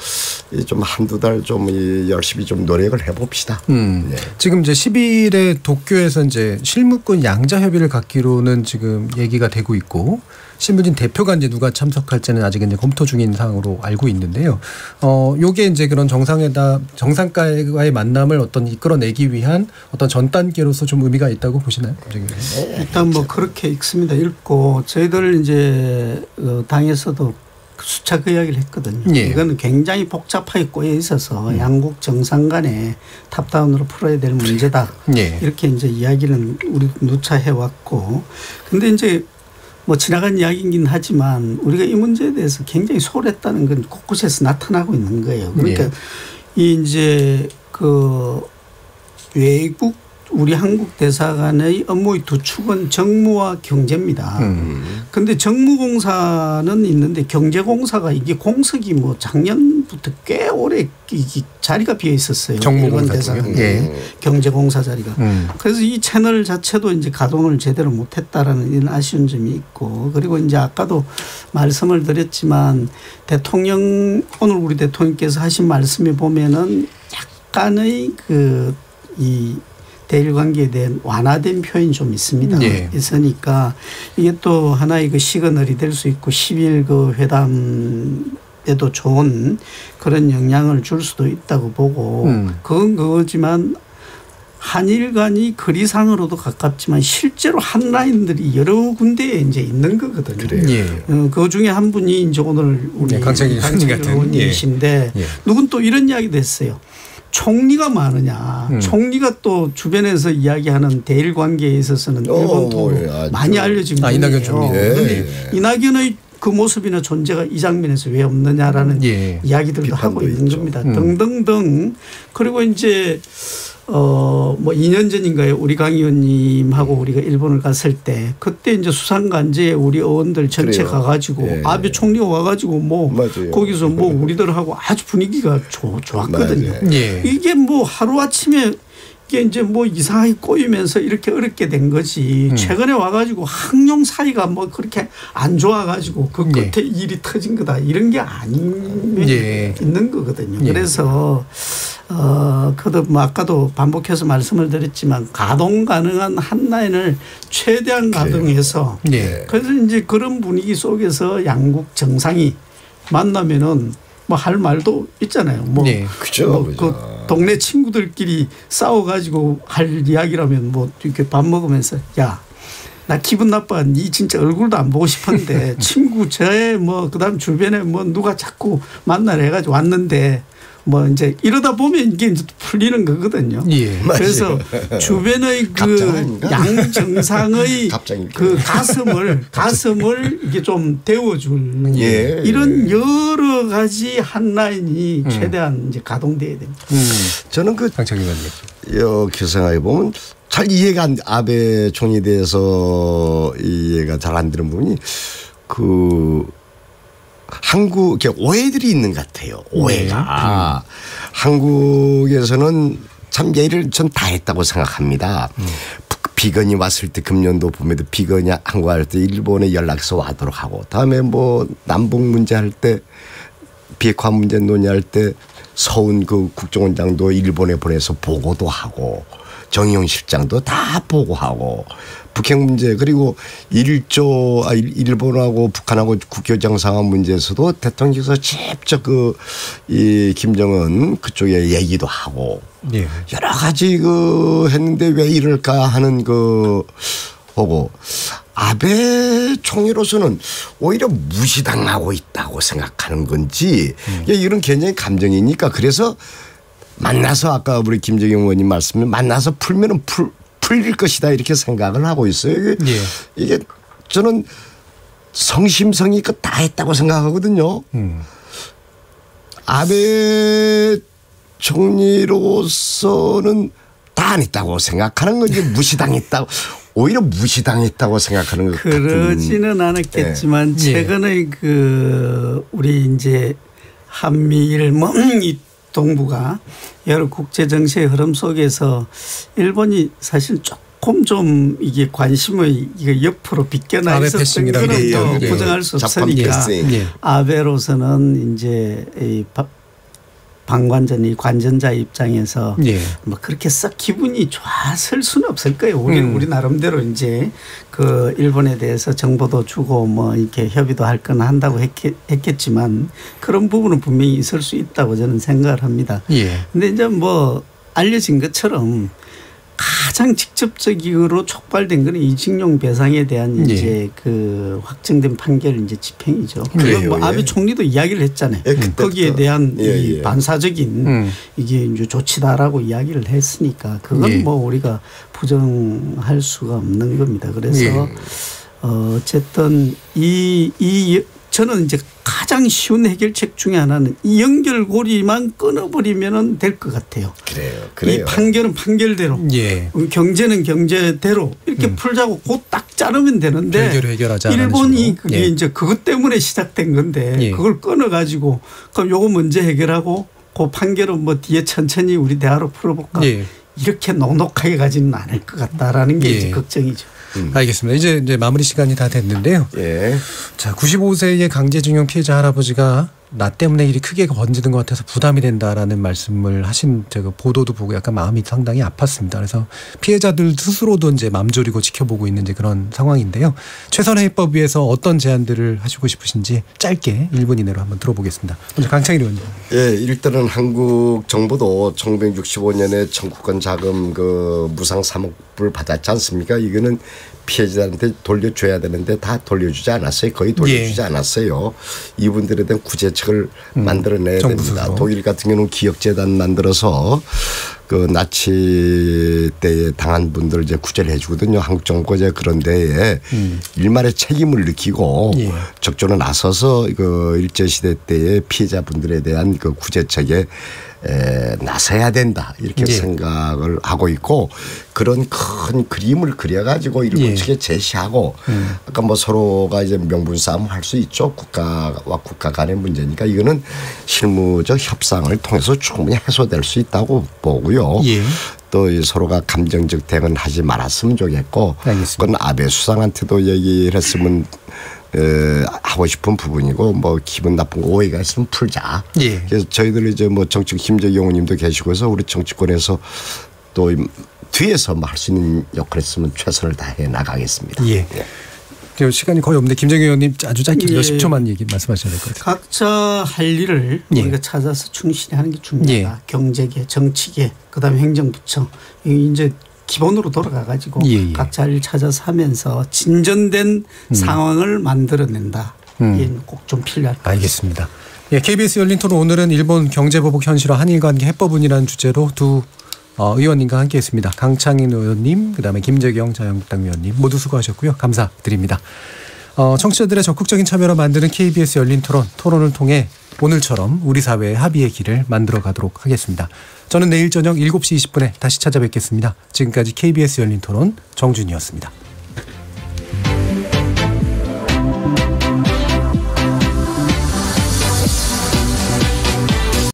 예. 좀 한두 달 좀 열심히 좀 노력을 해봅시다. 예. 지금 이제 10일에 도쿄에서 이제 실무권 양자 협의를 갖기로는 지금 얘기가 되고 있고 신부진 대표가 이제 누가 참석할지는 아직 이제 검토 중인 상황으로 알고 있는데요. 요게 이제 그런 정상과의 만남을 어떤 이끌어내기 위한 어떤 전 단계로서 좀 의미가 있다고 보시나요? 일단 뭐 그렇게 읽습니다. 읽고 저희들 이제 당에서도 수차 그 이야기를 했거든요. 예. 이거는 굉장히 복잡하게 꼬여 있어서 양국 정상 간에 탑다운으로 풀어야 될 문제다. 예. 이렇게 이제 이야기는 우리 누차 해왔고, 근데 이제 뭐 지나간 이야기이긴 하지만 우리가 이 문제에 대해서 굉장히 소홀했다는 건 곳곳에서 나타나고 있는 거예요. 그러니까 예. 이 이제 그 외국 우리 한국 대사관의 업무의 두 축은 정무와 경제입니다. 그런데 정무공사는 있는데 경제공사가 이게 공석이 뭐 작년부터 꽤 오래 자리가 비어 있었어요. 정무공사 대사관 예. 경제공사 자리가. 그래서 이 채널 자체도 이제 가동을 제대로 못했다라는 이런 아쉬운 점이 있고, 그리고 이제 아까도 말씀을 드렸지만 대통령 오늘 우리 대통령께서 하신 말씀에 보면은 약간의 이 대일 관계에 대한 완화된 표현이 좀 있습니다. 예. 있으니까 이게 또 하나의 그 시그널이 될 수 있고 10일 그 회담에도 좋은 그런 영향을 줄 수도 있다고 보고 그건 그거지만 한일 간이 거리상으로도 가깝지만 실제로 한 라인들이 여러 군데에 이제 있는 거거든요. 예. 그 중에 한 분이 이제 오늘 우리 강창일 의원님이신데 예. 누군 또 이런 이야기도 했어요. 총리가 많으냐. 총리가 또 주변에서 이야기하는 대일 관계에 있어서는 일본도 많이 알려진 분이에요. 이낙연 총리. 그런데 이낙연의 그 모습이나 존재가 이 장면에서 왜 없느냐라는 예. 이야기들도 하고 있는 있죠. 겁니다. 등등등. 그리고 이제 뭐 2년 전인가요? 우리 강 의원님하고 우리가 일본을 갔을 때 그때 이제 수상간제에 우리 의원들 전체 그래요. 가가지고 예. 아베 총리가 와가지고 뭐 맞아요. 거기서 뭐 우리들하고 아주 분위기가 좋았거든요. 예. 이게 뭐 하루아침에 이게 이제 뭐 이상하게 꼬이면서 이렇게 어렵게 된 거지. 최근에 와가지고 항용 사이가 뭐 그렇게 안 좋아가지고 그 끝에 예. 일이 터진 거다. 이런 게 아니면 예. 있는 거거든요. 예. 그래서 그도 뭐 아까도 반복해서 말씀을 드렸지만 가동 가능한 한 라인을 최대한 가동해서 예. 그래서 이제 그런 분위기 속에서 양국 정상이 만나면은 뭐 할 말도 있잖아요. 뭐, 네. 그죠. 그 동네 친구들끼리 싸워가지고 할 이야기라면 뭐 이렇게 밥 먹으면서 야, 나 기분 나빠. 니 진짜 얼굴도 안 보고 싶었는데 친구 저의 뭐 그다음 주변에 뭐 누가 자꾸 만나려 해가지고 왔는데 뭐 이제 이러다 보면 이게 이제 풀리는 거거든요. 예. 그래서 주변의 그 양정상의 그 가슴을 이게 좀 데워줄 예. 이런 여러 가지 한 라인이 최대한 이제 가동돼야 됩니다. 저는 그 장창규 의원님 이렇게 생각해 보면 잘 이해가 안 아베 총리에 대해서 이해가 잘 안 되는 부분이 그 한국 오해들이 있는 것 같아요. 오해가 한국에서는 참 예의를 전 다 했다고 생각합니다. 비건이 왔을 때 금년도 봄에도 비건이 한국 갈 때 일본에 연락해서 와도록 하고 다음에 뭐 남북 문제 할 때 비핵화 문제 논의할 때 서훈 그 국정원장도 일본에 보내서 보고도 하고 정의용 실장도 다 보고하고 북핵 문제 그리고 일본하고 북한하고 국교 정상화 문제에서도 대통령께서 직접 이 김정은 그쪽에 얘기도 하고 예. 여러 가지 했는데 왜 이럴까 하는 보고 아베 총리로서는 오히려 무시당하고 있다고 생각하는 건지 이런 굉장히 감정이니까 그래서 만나서 아까 우리 김정영 의원님 말씀을 만나서 풀면은 풀릴 것이다 이렇게 생각을 하고 있어요. 이게 저는 성심성의 다 했다고 생각하거든요. 아베 총리로서는 다 안 했다고 생각하는 건지 무시당했다고 오히려 무시당했다고 생각하는 것 같은. 그러지는 않았겠지만 최근에 우리 이제 한미일 이 동북아 여러 국제 정세의 흐름 속에서 일본이 사실 조금 좀 이게 관심의 이게 옆으로 비껴나 있었던 건 또 부정할 수 없으니까 아베로서는 이제 이 방관전 관전자 입장에서 뭐 그렇게 썩 기분이 좋았을 수는 없을 거예요. 우리 나름대로 이제 그 일본에 대해서 정보도 주고 뭐 이렇게 협의도 할 건 한다고 했겠지만 그런 부분은 분명히 있을 수 있다고 저는 생각을 합니다. 근데 이제 뭐 알려진 것처럼 가장 직접적으로 촉발된 것은 이징용 배상에 대한 이제 그 확정된 판결 이제 집행이죠. 그건 뭐 아베 총리도 이야기를 했잖아요. 거기에 대한 이 반사적인 이게 이제 조치다라고 이야기를 했으니까 그건 뭐 우리가 부정할 수가 없는 겁니다. 그래서 어쨌든 저는 이제 가장 쉬운 해결책 중에 하나는 이 연결고리만 끊어버리면 될 것 같아요. 그래요. 이 판결은 판결대로, 경제는 경제대로 이렇게 풀자고 곧 딱 자르면 되는데 해결하자 일본이 그게 이제 그것 때문에 시작된 건데 그걸 끊어가지고 그럼 요거 먼저 해결하고 그 판결은 뭐 뒤에 천천히 우리 대화로 풀어볼까 이렇게 넉넉하게 가지는 않을 것 같다라는 게 이제 걱정이죠. 알겠습니다. 이제 마무리 시간이 다 됐는데요. 자, 95세의 강제징용 피해자 할아버지가 나 때문에 일이 크게 번지는 것 같아서 부담이 된다라는 말씀을 하신 제가 보도도 보고 약간 마음이 상당히 아팠습니다. 그래서 피해자들 스스로도 이제 맘 졸이고 지켜보고 있는 이제 그런 상황인데요. 최선의 해법 위해서 어떤 제안들을 하시고 싶으신지 짧게 1분 이내로 한번 들어보겠습니다. 먼저 강창일 의원님. 일단은 한국 정부도 1965년에 청구권 자금 무상 3억 불 받았지 않습니까? 이거는 피해자한테 돌려줘야 되는데 다 돌려주지 않았어요. 거의 돌려주지 않았어요. 이분들에 대한 구제책을 만들어내야 됩니다. 독일 같은 경우는 기억재단 만들어서 그 나치 때에 당한 분들 이제 구제를 해주거든요. 한국 정부가 이제 그런 데에 일말의 책임을 느끼고 적절히 나서서 일제시대 때의 피해자분들에 대한 그 구제책에 나서야 된다 이렇게 생각을 하고 있고 그런 큰 그림을 그려가지고 일본 측에 제시하고 아까 뭐 서로가 이제 명분 싸움을 할 수 있죠. 국가와 국가 간의 문제니까 이거는 실무적 협상을 통해서 충분히 해소될 수 있다고 보고요. 또 서로가 감정적 대응은 하지 말았으면 좋겠고 그건 아베 수상한테도 얘기를 했으면 하고 싶은 부분이고 뭐 기분 나쁜 오해가 있으면 풀자. 그래서 저희들 이제 뭐 정치 김정영 의원님도 계시고 해서 우리 정치권에서 또 뒤에서 할 수 있는 역할을 했으면 최선을 다해 나가겠습니다. 시간이 거의 없는데 김정영 의원님 아주 짧게 몇십 초만 얘기 말씀하셔야 될 것 같아요. 각자 할 일을 우리가 찾아서 충실히 하는 게 중요하다. 경제계, 정치계, 그다음에 행정부처 이제 기본으로 돌아가가지고 각자 할 일 찾아서 하면서 진전된 상황을 만들어낸다. 이게 꼭 좀 필요할 것 같습니다. 알겠습니다. 예, KBS 열린 토론 오늘은 일본 경제보복 현실화 한일관계 해법은이라는 주제로 두 의원님과 함께했습니다. 강창인 의원님, 그다음에 김재경 자유한국당 의원님 모두 수고하셨고요. 감사드립니다. 청취자들의 적극적인 참여로 만드는 KBS 열린 토론을 통해 오늘처럼 우리 사회의 합의의 길을 만들어 가도록 하겠습니다. 저는 내일 저녁 7시 20분에 다시 찾아뵙겠습니다. 지금까지 KBS 열린 토론 정준이었습니다.